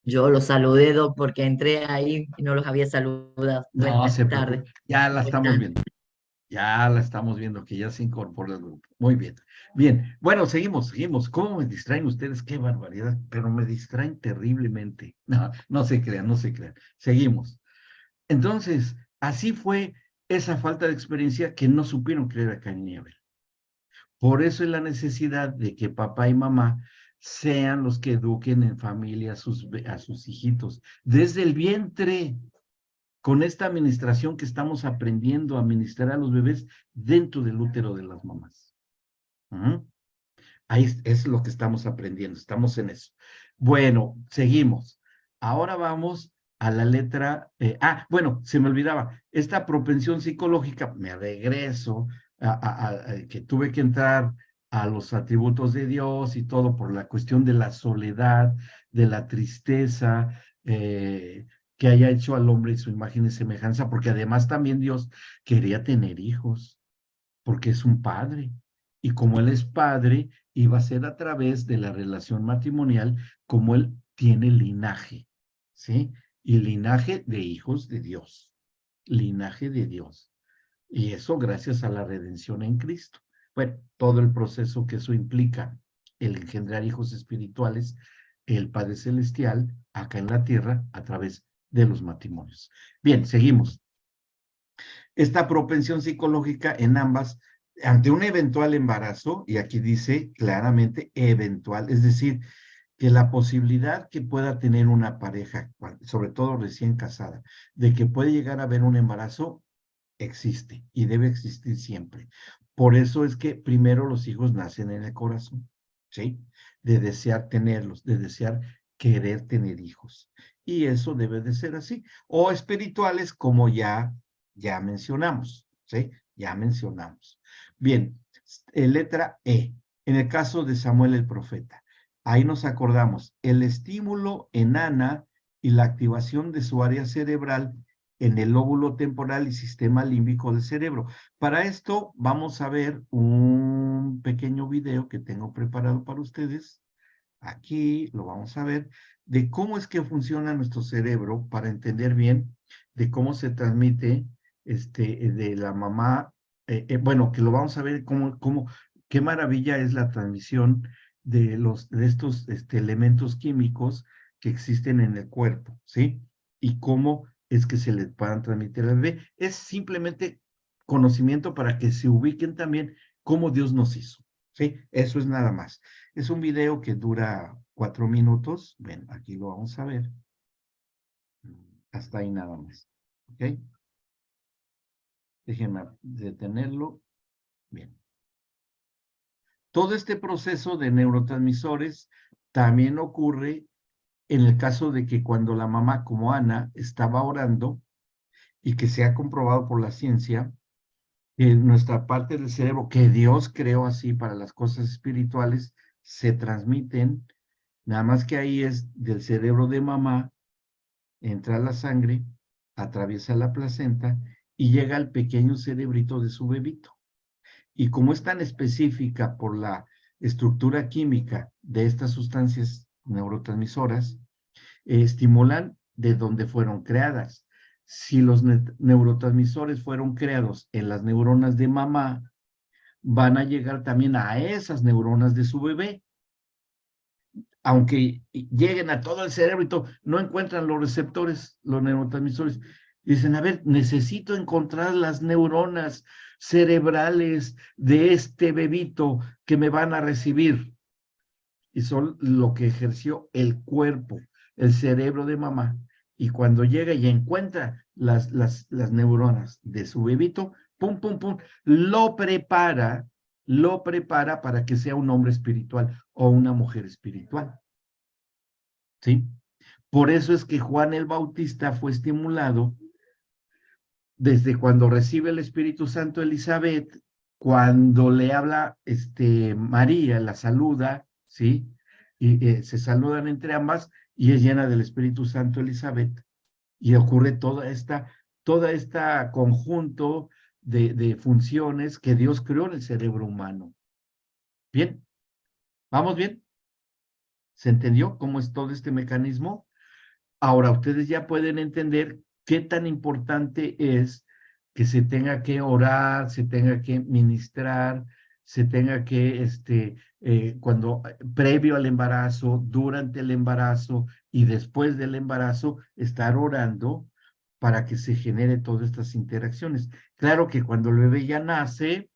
Yo los saludé porque entré ahí y no los había saludado. no Buenas se preocupe, tardes. ya la ¿Cómo estamos están? viendo. Ya la estamos viendo, que ya se incorpora al grupo. Muy bien. Bien, bueno, seguimos. ¿Cómo me distraen ustedes? Qué barbaridad, pero me distraen terriblemente. No, no se crean, no se crean. Seguimos. Entonces, así fue esa falta de experiencia que no supieron creer a Caín y Abel. Por eso es la necesidad de que papá y mamá sean los que eduquen en familia a sus hijitos desde el vientre, con esta administración que estamos aprendiendo a administrar a los bebés dentro del útero de las mamás. ¿Mm? Ahí es lo que estamos aprendiendo, estamos en eso. Bueno, seguimos. Ahora vamos a la letra, bueno, se me olvidaba, esta propensión psicológica, me regreso a que tuve que entrar a los atributos de Dios y todo por la cuestión de la soledad, de la tristeza, que haya hecho al hombre su imagen y semejanza, porque además también Dios quería tener hijos, porque es un padre. Y como él es padre, iba a ser a través de la relación matrimonial como él tiene linaje, ¿sí? Y linaje de hijos de Dios, linaje de Dios. Y eso gracias a la redención en Cristo. Bueno, todo el proceso que eso implica, el engendrar hijos espirituales, el Padre Celestial, acá en la tierra, a través de los matrimonios. Bien, seguimos. Esta propensión psicológica en ambas, ante un eventual embarazo, y aquí dice claramente eventual, es decir, que la posibilidad que pueda tener una pareja, sobre todo recién casada, de que puede llegar a haber un embarazo, existe y debe existir siempre. Por eso es que primero los hijos nacen en el corazón, ¿sí? De desear tenerlos, de desear querer tener hijos. Y eso debe de ser así. O espirituales, como ya mencionamos, ¿sí? Ya mencionamos. Bien, letra E. En el caso de Samuel el profeta, ahí nos acordamos, el estímulo en Ana y la activación de su área cerebral en el lóbulo temporal y sistema límbico del cerebro. Para esto vamos a ver un pequeño video que tengo preparado para ustedes. Aquí lo vamos a ver de cómo es que funciona nuestro cerebro para entender bien de cómo se transmite de la mamá, bueno, que lo vamos a ver qué maravilla es la transmisión de estos elementos químicos que existen en el cuerpo, ¿sí? Y cómo es que se le puedan transmitir al bebé. Es simplemente conocimiento para que se ubiquen también cómo Dios nos hizo. ¿Sí? Eso es nada más. Es un video que dura 4 minutos. Ven, aquí lo vamos a ver. Hasta ahí nada más. ¿Ok? Déjenme detenerlo. Bien. Todo este proceso de neurotransmisores también ocurre en el caso de que cuando la mamá, como Ana, estaba orando y que se ha comprobado por la ciencia, que nuestra parte del cerebro, que Dios creó así para las cosas espirituales, se transmiten, nada más que ahí es del cerebro de mamá, entra la sangre, atraviesa la placenta y llega al pequeño cerebrito de su bebito. Y como es tan específica por la estructura química de estas sustancias neurotransmisoras, estimulan de donde fueron creadas. Si los neurotransmisores fueron creados en las neuronas de mamá, van a llegar también a esas neuronas de su bebé. Aunque lleguen a todo el cerebro y todo, no encuentran los receptores, los neurotransmisores. Dicen, a ver, necesito encontrar las neuronas cerebrales de este bebito que me van a recibir. Y son lo que ejerció el cuerpo, el cerebro de mamá. Y cuando llega y encuentra las neuronas de su bebito, pum, pum, pum, lo prepara para que sea un hombre espiritual o una mujer espiritual. ¿Sí? Por eso es que Juan el Bautista fue estimulado desde cuando recibe el Espíritu Santo Elizabeth, cuando le habla María, la saluda, ¿sí? Y se saludan entre ambas y es llena del Espíritu Santo Elizabeth. Y ocurre toda esta conjunto de funciones que Dios creó en el cerebro humano. ¿Bien? ¿Vamos bien? ¿Se entendió cómo es todo este mecanismo? Ahora ustedes ya pueden entender qué tan importante es que se tenga que orar, se tenga que ministrar, se tenga que, previo al embarazo, durante el embarazo y después del embarazo, estar orando para que se genere todas estas interacciones. Claro que cuando el bebé ya nace,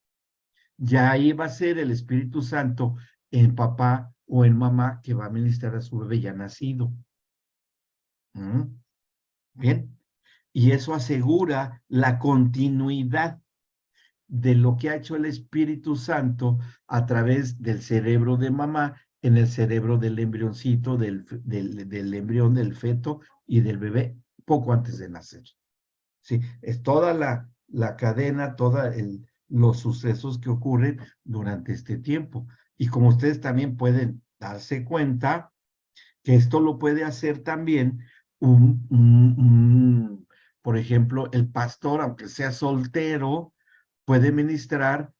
ya ahí va a ser el Espíritu Santo en papá o en mamá que va a ministrar a su bebé ya nacido. Bien, y eso asegura la continuidad de lo que ha hecho el Espíritu Santo a través del cerebro de mamá en el cerebro del embrioncito, del embrión, del feto y del bebé poco antes de nacer. Sí, es toda la cadena, los sucesos que ocurren durante este tiempo. Y como ustedes también pueden darse cuenta, que esto lo puede hacer también por ejemplo, el pastor, aunque sea soltero, puede ministrar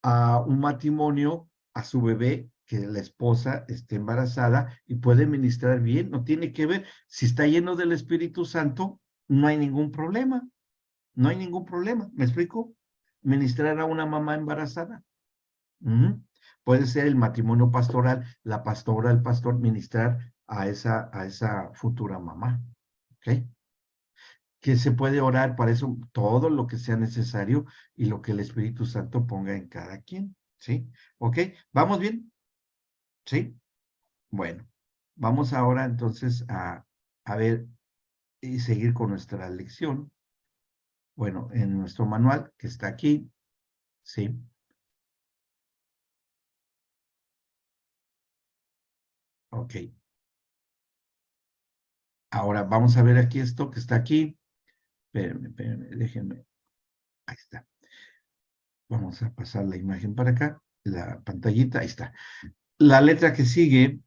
a un matrimonio, a su bebé, que la esposa esté embarazada, y puede ministrar bien, no tiene que ver, si está lleno del Espíritu Santo, no hay ningún problema, no hay ningún problema, ¿me explico? Ministrar a una mamá embarazada. Puede ser el matrimonio pastoral, la pastora, el pastor, ministrar a esa futura mamá. ¿Ok? Que se puede orar para eso, todo lo que sea necesario y lo que el Espíritu Santo ponga en cada quien. ¿Sí? ¿Ok? ¿Vamos bien? ¿Sí? Bueno, vamos ahora entonces a ver y seguir con nuestra lección. Bueno, en nuestro manual que está aquí. ¿Sí? Ok. Ahora vamos a ver aquí esto que está aquí. Espérenme, déjenme. Ahí está. Vamos a pasar la imagen para acá. La pantallita, ahí está. La letra que sigue.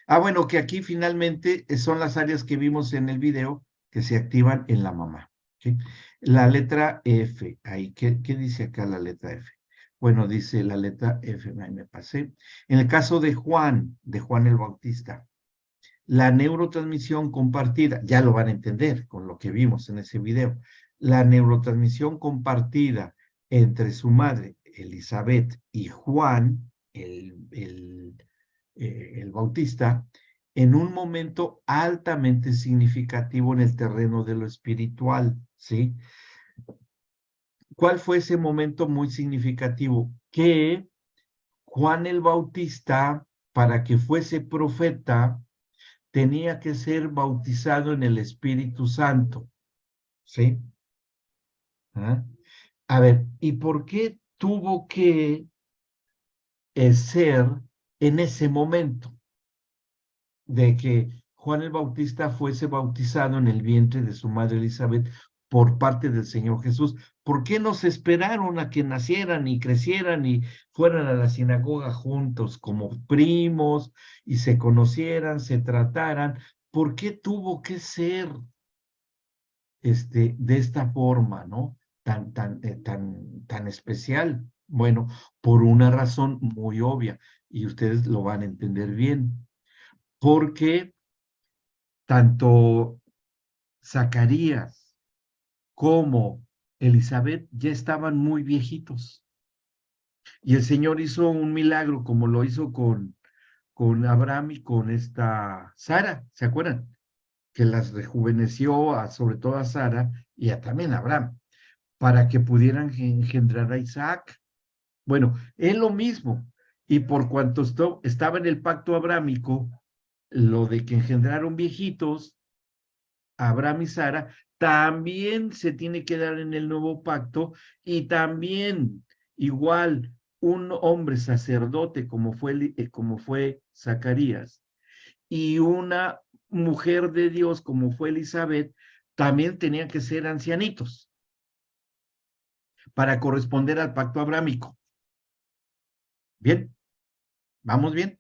Bueno, que aquí finalmente son las áreas que vimos en el video que se activan en la mamá. ¿Sí? La letra F. Ahí, ¿qué dice acá la letra F? Bueno, dice la letra F. Ahí me pasé. En el caso de Juan el Bautista, la neurotransmisión compartida, ya lo van a entender con lo que vimos en ese video, la neurotransmisión compartida entre su madre, Elizabeth, y Juan, el Bautista, en un momento altamente significativo en el terreno de lo espiritual, ¿sí? ¿Cuál fue ese momento muy significativo? Que Juan el Bautista, para que fuese profeta, tenía que ser bautizado en el Espíritu Santo, ¿sí? ¿Ah? A ver, ¿y por qué tuvo que ser en ese momento de que Juan el Bautista fuese bautizado en el vientre de su madre Elizabeth por parte del Señor Jesús? ¿Por qué no se esperaron a que nacieran y crecieran y fueran a la sinagoga juntos como primos y se conocieran, se trataran? ¿Por qué tuvo que ser de esta forma, ¿no? Tan especial. Bueno, por una razón muy obvia, y ustedes lo van a entender bien, porque tanto Zacarías como Elizabeth ya estaban muy viejitos, y el Señor hizo un milagro como lo hizo con Abraham y con esta Sara, ¿se acuerdan? Que las rejuveneció, sobre todo a Sara y también a Abraham, para que pudieran engendrar a Isaac. Bueno, es lo mismo. Y por cuanto estaba en el pacto abrámico, lo de que engendraron viejitos, Abraham y Sara, también se tiene que dar en el nuevo pacto, y también igual un hombre sacerdote como fue Zacarías, y una mujer de Dios como fue Elizabeth, también tenían que ser ancianitos para corresponder al pacto abrámico. Bien, vamos bien.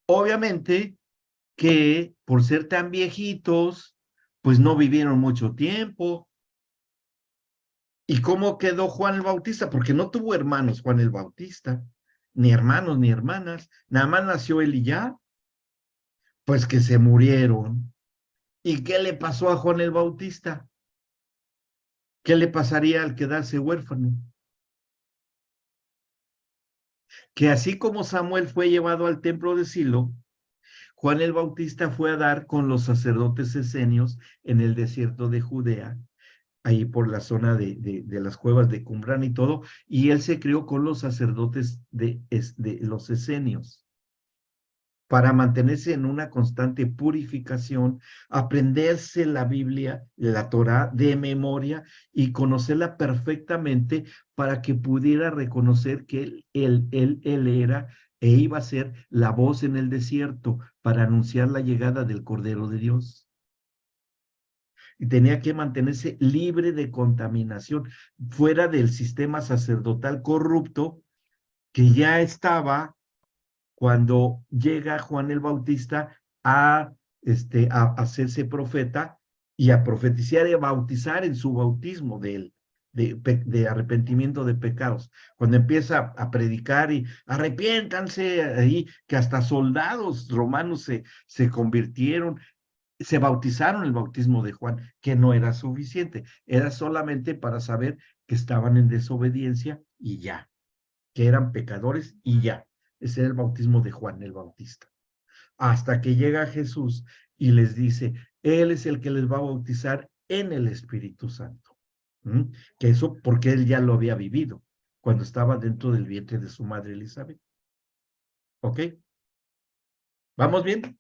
Obviamente que por ser tan viejitos, pues no vivieron mucho tiempo. ¿Y cómo quedó Juan el Bautista? Porque no tuvo hermanos Juan el Bautista, ni hermanos ni hermanas, nada más nació él y ya, pues que se murieron. ¿Y qué le pasó a Juan el Bautista? ¿Qué le pasaría al quedarse huérfano? Que así como Samuel fue llevado al templo de Silo, Juan el Bautista fue a dar con los sacerdotes esenios en el desierto de Judea, ahí por la zona de las cuevas de Qumran y todo, y él se crió con los sacerdotes de los esenios para mantenerse en una constante purificación, aprenderse la Biblia, la Torá de memoria y conocerla perfectamente para que pudiera reconocer que él era e iba a ser la voz en el desierto para anunciar la llegada del Cordero de Dios. Y tenía que mantenerse libre de contaminación, fuera del sistema sacerdotal corrupto que ya estaba cuando llega Juan el Bautista a hacerse profeta y a profetizar y a bautizar en su bautismo de él, de arrepentimiento de pecados. Cuando empieza a predicar y arrepiéntanse ahí, que hasta soldados romanos se convirtieron, se bautizaron el bautismo de Juan, que no era suficiente, era solamente para saber que estaban en desobediencia y ya, que eran pecadores y ya. Ese era el bautismo de Juan el Bautista. Hasta que llega Jesús y les dice, Él es el que les va a bautizar en el Espíritu Santo. Que eso porque Él ya lo había vivido cuando estaba dentro del vientre de su madre Elizabeth. ¿Ok? ¿Vamos bien?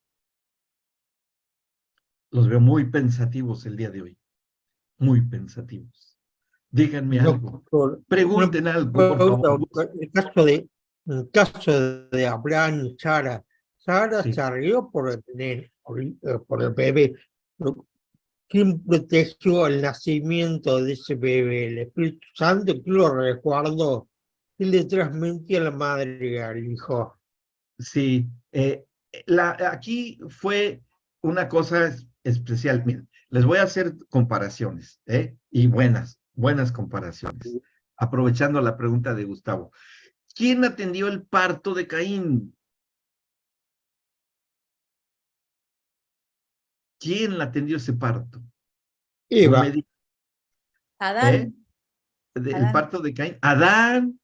Los veo muy pensativos el día de hoy. Muy pensativos. Díganme algo. Doctor, una Pregunten algo, por pregunta, favor. doctor. El caso de Abraham y Sara, Sara Sí. se rió por el bebé. ¿Quién protegió el nacimiento de ese bebé? ¿El Espíritu Santo? ¿Quién lo resguardó? ¿Quién le transmitió a la madre y al hijo? Sí, aquí fue una cosa especial. Miren, les voy a hacer comparaciones, y buenas comparaciones, aprovechando la pregunta de Gustavo. ¿Quién atendió el parto de Caín? ¿Quién atendió ese parto? Un Eva. médico, Adán. el Adán. parto de Caín. Adán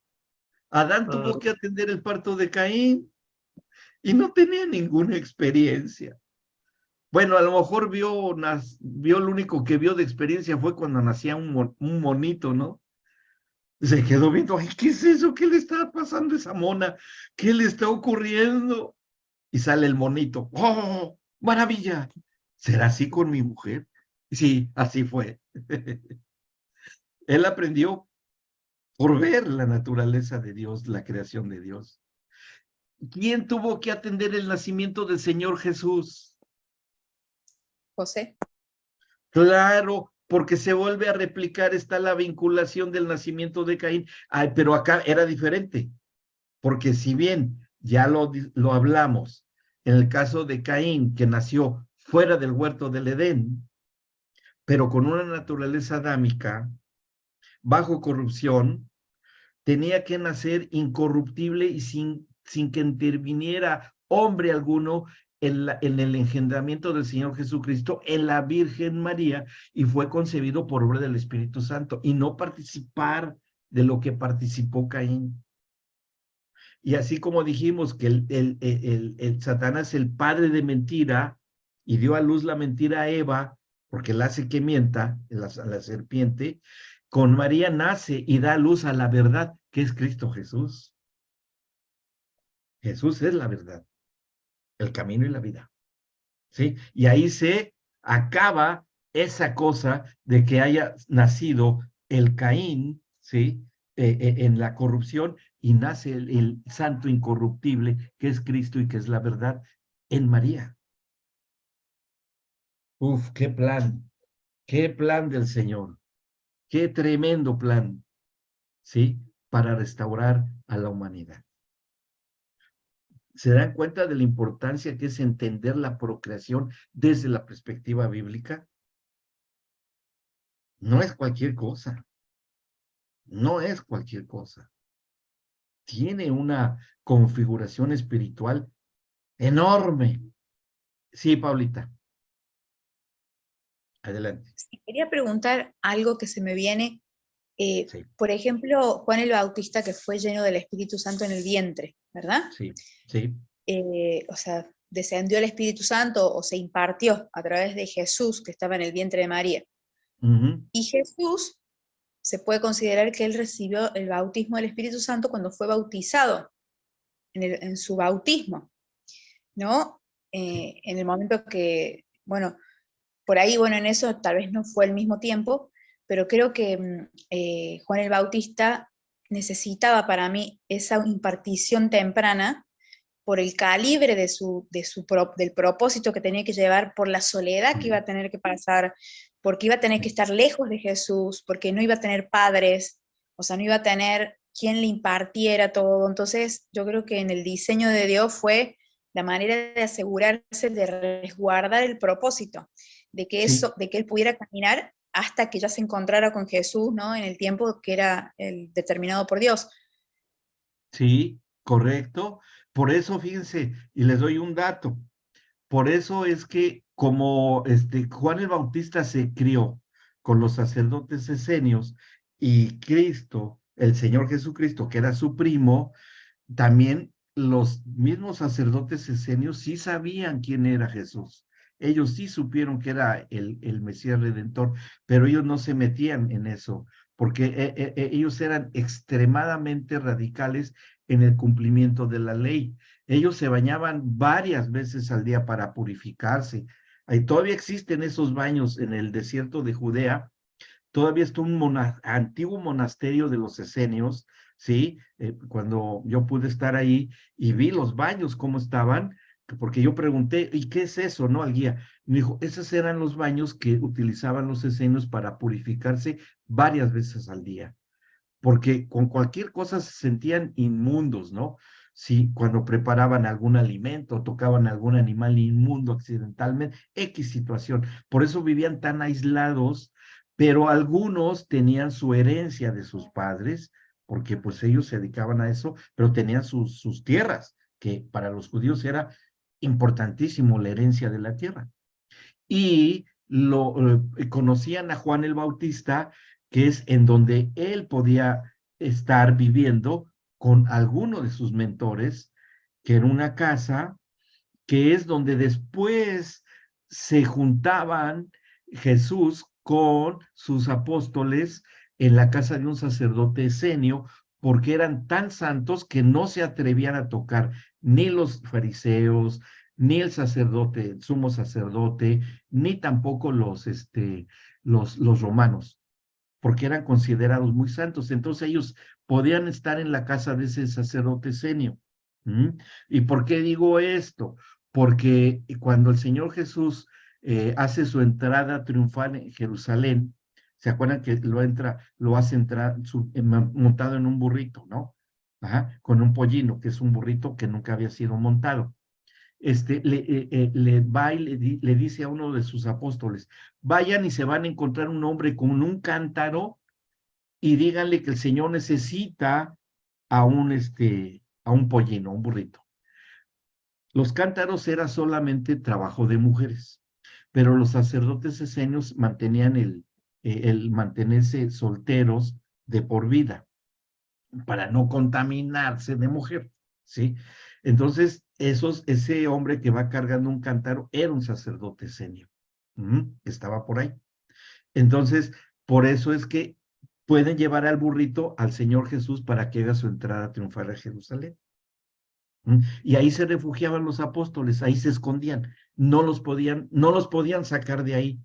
tuvo Ah, que atender el parto de Caín y no tenía ninguna experiencia. Bueno, a lo mejor vio lo único que vio de experiencia fue cuando nacía un monito, ¿no? Se quedó viendo, ay, ¿qué es eso? ¿Qué le está pasando a esa mona? ¿Qué le está ocurriendo? Y sale el monito. ¡Oh, maravilla! ¿Será así con mi mujer? Sí, así fue. Él aprendió por ver la naturaleza de Dios, la creación de Dios. ¿Quién tuvo que atender el nacimiento del Señor Jesús? José. Claro, porque se vuelve a replicar, está la vinculación del nacimiento de Caín. Ay, pero acá era diferente, porque si bien ya lo hablamos, en el caso de Caín, que nació fuera del huerto del Edén, pero con una naturaleza adámica, bajo corrupción, tenía que nacer incorruptible y sin que interviniera hombre alguno en el engendramiento del Señor Jesucristo en la Virgen María, y fue concebido por obra del Espíritu Santo, y no participar de lo que participó Caín. Y así como dijimos que el Satanás, el padre de mentira, y dio a luz la mentira a Eva, porque la hace que mienta, a la serpiente, con María nace y da luz a la verdad, que es Cristo Jesús. Jesús es la verdad, el camino y la vida. ¿Sí? Y ahí se acaba esa cosa de que haya nacido el Caín, ¿sí? En la corrupción, y nace el santo incorruptible, que es Cristo y que es la verdad, en María. Uf, qué plan del Señor, qué tremendo plan, ¿sí? Para restaurar a la humanidad. ¿Se dan cuenta de la importancia que es entender la procreación desde la perspectiva bíblica? No es cualquier cosa, no es cualquier cosa. Tiene una configuración espiritual enorme. Sí, Paulita, adelante. Sí, quería preguntar algo que se me viene. Sí, Por ejemplo, Juan el Bautista, que fue lleno del Espíritu Santo en el vientre, ¿verdad? sí, sí. O sea, descendió el Espíritu Santo o se impartió a través de Jesús, que estaba en el vientre de María. Uh-huh. Y Jesús se puede considerar que él recibió el bautismo del Espíritu Santo cuando fue bautizado, en su bautismo, ¿no? En el momento que, bueno, por ahí, bueno, en eso tal vez no fue al mismo tiempo, pero creo que Juan el Bautista necesitaba para mí esa impartición temprana por el calibre del propósito que tenía que llevar, por la soledad que iba a tener que pasar, porque iba a tener que estar lejos de Jesús, porque no iba a tener padres, o sea, no iba a tener quien le impartiera todo. Entonces, yo creo que en el diseño de Dios fue la manera de asegurarse de resguardar el propósito, de que Sí, de que él pudiera caminar hasta que ya se encontrara con Jesús, ¿no? En el tiempo que era el determinado por Dios. sí, correcto. Por eso, fíjense, y les doy un dato. Por eso es que como Juan el Bautista se crió con los sacerdotes esenios, y Cristo, el Señor Jesucristo, que era su primo, también los mismos sacerdotes esenios sí sabían quién era Jesús. Ellos sí supieron que era el Mesías Redentor, pero ellos no se metían en eso, porque ellos eran extremadamente radicales en el cumplimiento de la ley. Ellos se bañaban varias veces al día para purificarse. Ahí todavía existen esos baños en el desierto de Judea. Todavía está un antiguo monasterio de los esenios, ¿sí? Cuando yo pude estar ahí y vi los baños cómo estaban, porque yo pregunté, ¿y qué es eso, no? Al guía me dijo, esos eran los baños que utilizaban los esenios para purificarse varias veces al día, porque con cualquier cosa se sentían inmundos, ¿no? Sí, cuando preparaban algún alimento, tocaban algún animal inmundo accidentalmente, X situación. Por eso vivían tan aislados, pero algunos tenían su herencia de sus padres, porque pues ellos se dedicaban a eso, pero tenían sus tierras, que para los judíos era importantísimo la herencia de la tierra. Y conocían a Juan el Bautista, que es en donde él podía estar viviendo con alguno de sus mentores, que en una casa que es donde después se juntaban Jesús con sus apóstoles en la casa de un sacerdote esenio, porque eran tan santos que no se atrevían a tocar ni los fariseos, ni el sacerdote, el sumo sacerdote, ni tampoco los romanos, porque eran considerados muy santos. Entonces ellos podían estar en la casa de ese sacerdote esenio. ¿Y por qué digo esto? Porque cuando el Señor Jesús hace su entrada triunfal en Jerusalén, ¿se acuerdan que lo hace entrar montado en un burrito, ¿no? Ajá, con un pollino, que es un burrito que nunca había sido montado. Le va y le dice a uno de sus apóstoles, vayan y se van a encontrar un hombre con un cántaro y díganle que el Señor necesita a un pollino, un burrito. Los cántaros era solamente trabajo de mujeres, pero los sacerdotes esenios mantenían el mantenerse solteros de por vida, para no contaminarse de mujer, ¿sí? Entonces, ese hombre que va cargando un cántaro era un sacerdote esenio, estaba por ahí. Entonces, por eso es que pueden llevar al burrito al Señor Jesús para que haga su entrada triunfal a Jerusalén. Y ahí se refugiaban los apóstoles, ahí se escondían, no los podían sacar de ahí.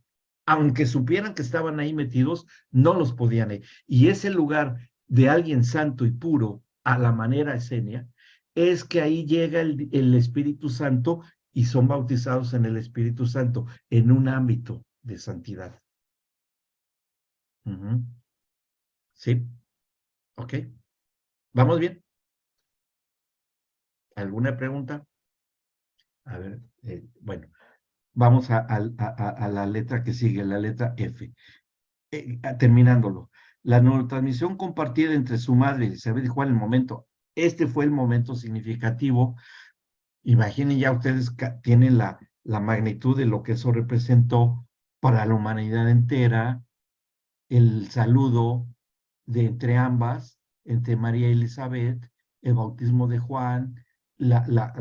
Aunque supieran que estaban ahí metidos, no los podían ir. Y ese lugar de alguien santo y puro, a la manera esenia, es que ahí llega el Espíritu Santo y son bautizados en el Espíritu Santo, en un ámbito de santidad. ¿Sí? ¿Ok? ¿Vamos bien? ¿Alguna pregunta? A ver, bueno, vamos a la letra que sigue, la letra F. Terminándolo. La neurotransmisión compartida entre su madre Elizabeth y Juan, el momento, este fue el momento significativo. Imaginen ya ustedes tienen la magnitud de lo que eso representó para la humanidad entera, el saludo de entre ambas, entre María y Elizabeth, el bautismo de Juan, la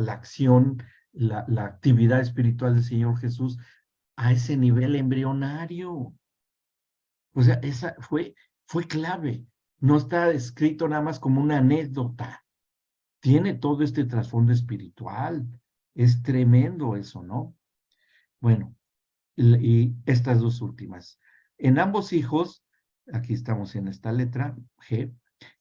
acción, la actividad espiritual del Señor Jesús a ese nivel embrionario. O sea, esa fue clave. No está escrito nada más como una anécdota. Tiene todo este trasfondo espiritual. Es tremendo eso, ¿no? Bueno, y estas dos últimas. En ambos hijos, aquí estamos en esta letra G,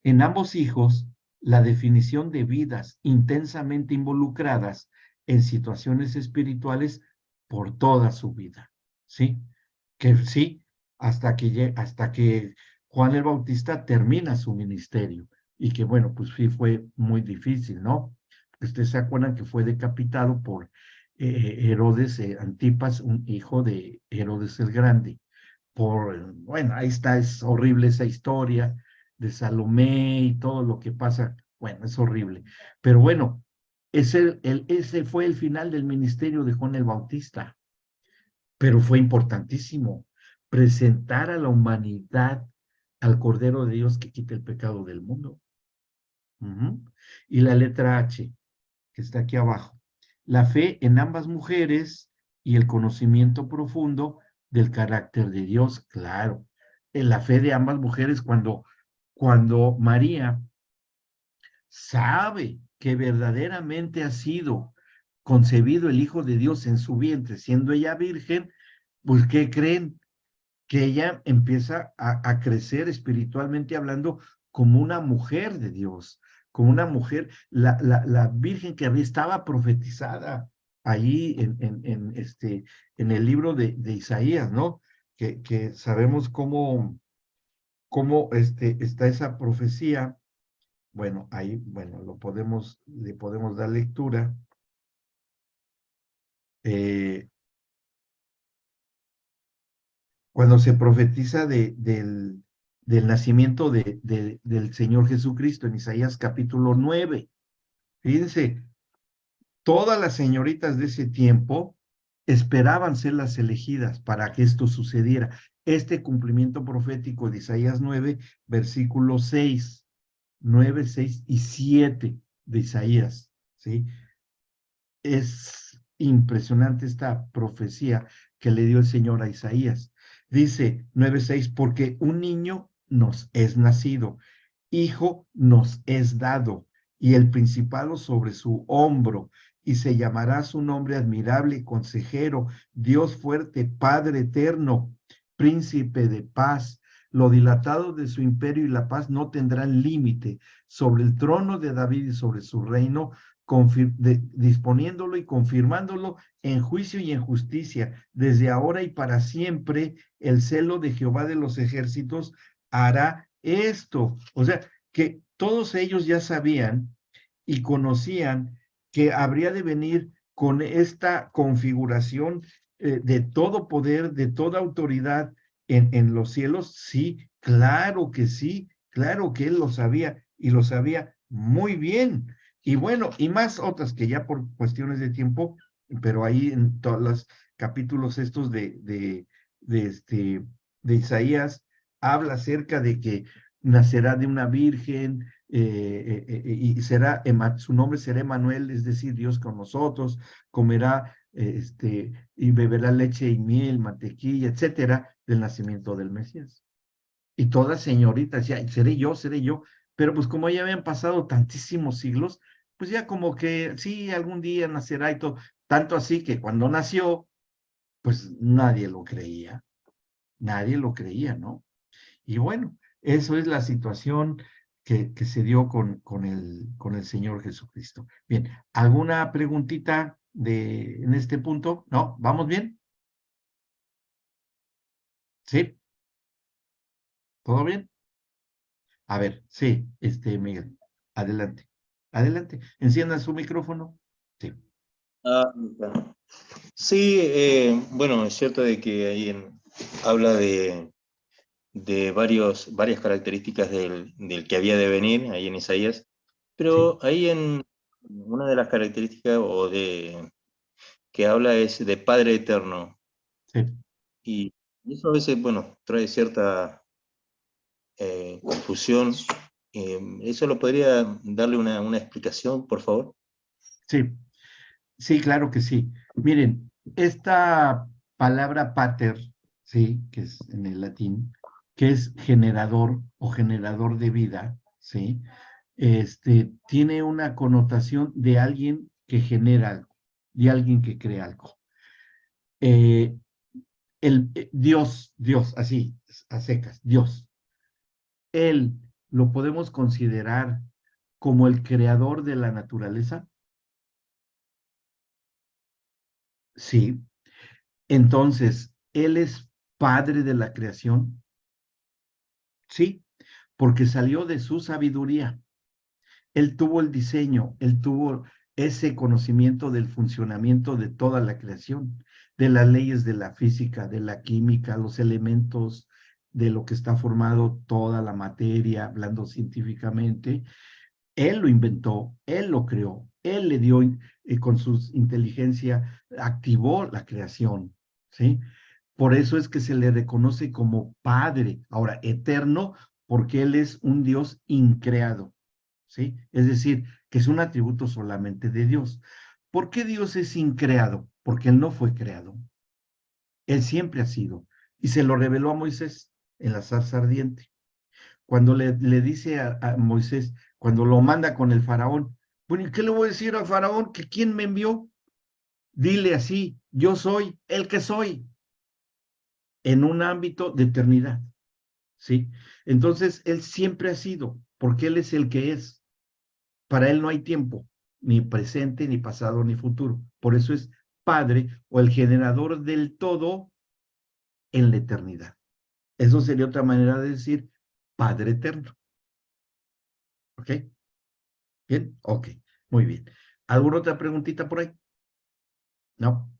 en ambos hijos, la definición de vidas intensamente involucradas en situaciones espirituales por toda su vida, ¿sí? Que sí, hasta que Juan el Bautista termina su ministerio, y que bueno, pues sí fue muy difícil, ¿no? Ustedes se acuerdan que fue decapitado por Herodes Antipas, un hijo de Herodes el Grande. Bueno, ahí está, es horrible esa historia de Salomé y todo lo que pasa, bueno, es horrible. Pero bueno, ese fue el final del ministerio de Juan el Bautista, pero fue importantísimo presentar a la humanidad al Cordero de Dios que quita el pecado del mundo. Y la letra H, que está aquí abajo. La fe en ambas mujeres y el conocimiento profundo del carácter de Dios, claro. En la fe de ambas mujeres cuando María sabe que verdaderamente ha sido concebido el Hijo de Dios en su vientre, siendo ella virgen, pues ¿qué creen? Que ella empieza a crecer espiritualmente hablando como una mujer de Dios, como una mujer, la virgen que estaba profetizada ahí en el libro de Isaías, ¿no? Que sabemos cómo está esa profecía. Bueno, ahí, bueno, le podemos dar lectura. Cuando se profetiza del nacimiento del Señor Jesucristo en Isaías capítulo 9. Fíjense, todas las señoritas de ese tiempo esperaban ser las elegidas para que esto sucediera. Este cumplimiento profético de Isaías 9, versículos 6, 9, 6 y 7 de Isaías, ¿sí? Es impresionante esta profecía que le dio el Señor a Isaías. Dice 9:6, porque un niño nos es nacido, hijo nos es dado, y el principado sobre su hombro, y se llamará su nombre admirable, consejero, Dios fuerte, Padre eterno, príncipe de paz. Lo dilatado de su imperio y la paz no tendrán límite sobre el trono de David y sobre su reino, disponiéndolo y confirmándolo en juicio y en justicia, desde ahora y para siempre. El celo de Jehová de los ejércitos hará esto. O sea, que todos ellos ya sabían y conocían que habría de venir con esta configuración de todo poder, de toda autoridad en los cielos. Sí, claro que él lo sabía y lo sabía muy bien. Y bueno, y más otras que ya por cuestiones de tiempo, pero ahí en todos los capítulos estos de Isaías, habla acerca de que nacerá de una virgen, y será, su nombre será Emmanuel, es decir, Dios con nosotros, comerá y beberá leche y miel, mantequilla, etcétera, del nacimiento del Mesías. Y todas señoritas, ya, seré yo, pero pues como ya habían pasado tantísimos siglos, pues ya como que sí, algún día nacerá y todo, tanto así que cuando nació, pues nadie lo creía, ¿no? Y bueno, eso es la situación que se dio con el Señor Jesucristo. Bien, ¿alguna preguntita en este punto? ¿No? ¿Vamos bien? ¿Sí? ¿Todo bien? A ver, sí, Miguel, adelante. Adelante, encienda su micrófono. Sí, Bueno. Sí, bueno, es cierto de que habla de varias características del que había de venir ahí en Isaías, pero ahí en una de las características que habla es de Padre Eterno, sí. y eso a veces, bueno, trae cierta confusión. ¿Eso lo podría darle una explicación, por favor? Sí, sí, claro que sí. Miren, esta palabra pater, sí, que es en el latín, que es generador o generador de vida, sí, tiene una connotación de alguien que genera algo, de alguien que crea algo. Dios, así, a secas, Dios. Él lo podemos considerar como el creador de la naturaleza. Sí. Entonces, ¿él es padre de la creación? Sí, porque salió de su sabiduría. Él tuvo el diseño, él tuvo ese conocimiento del funcionamiento de toda la creación, de las leyes de la física, de la química, los elementos, de lo que está formado toda la materia, hablando científicamente. Él lo inventó, él lo creó, él le dio, con su inteligencia, activó la creación, ¿sí? Por eso es que se le reconoce como Padre, ahora eterno, porque Él es un Dios increado, ¿sí? Es decir, que es un atributo solamente de Dios. ¿Por qué Dios es increado? Porque Él no fue creado. Él siempre ha sido. Y se lo reveló a Moisés en la zarza ardiente. Cuando le dice a Moisés, cuando lo manda con el faraón, bueno, ¿y qué le voy a decir al faraón? ¿Que quién me envió? Dile así, yo soy el que soy, en un ámbito de eternidad, ¿sí? Entonces, Él siempre ha sido, porque Él es el que es. Para Él no hay tiempo, ni presente, ni pasado, ni futuro. Por eso es Padre o el generador del todo en la eternidad. Eso sería otra manera de decir Padre eterno. ¿Ok? ¿Bien? Ok, muy bien. ¿Alguna otra preguntita por ahí? ¿No?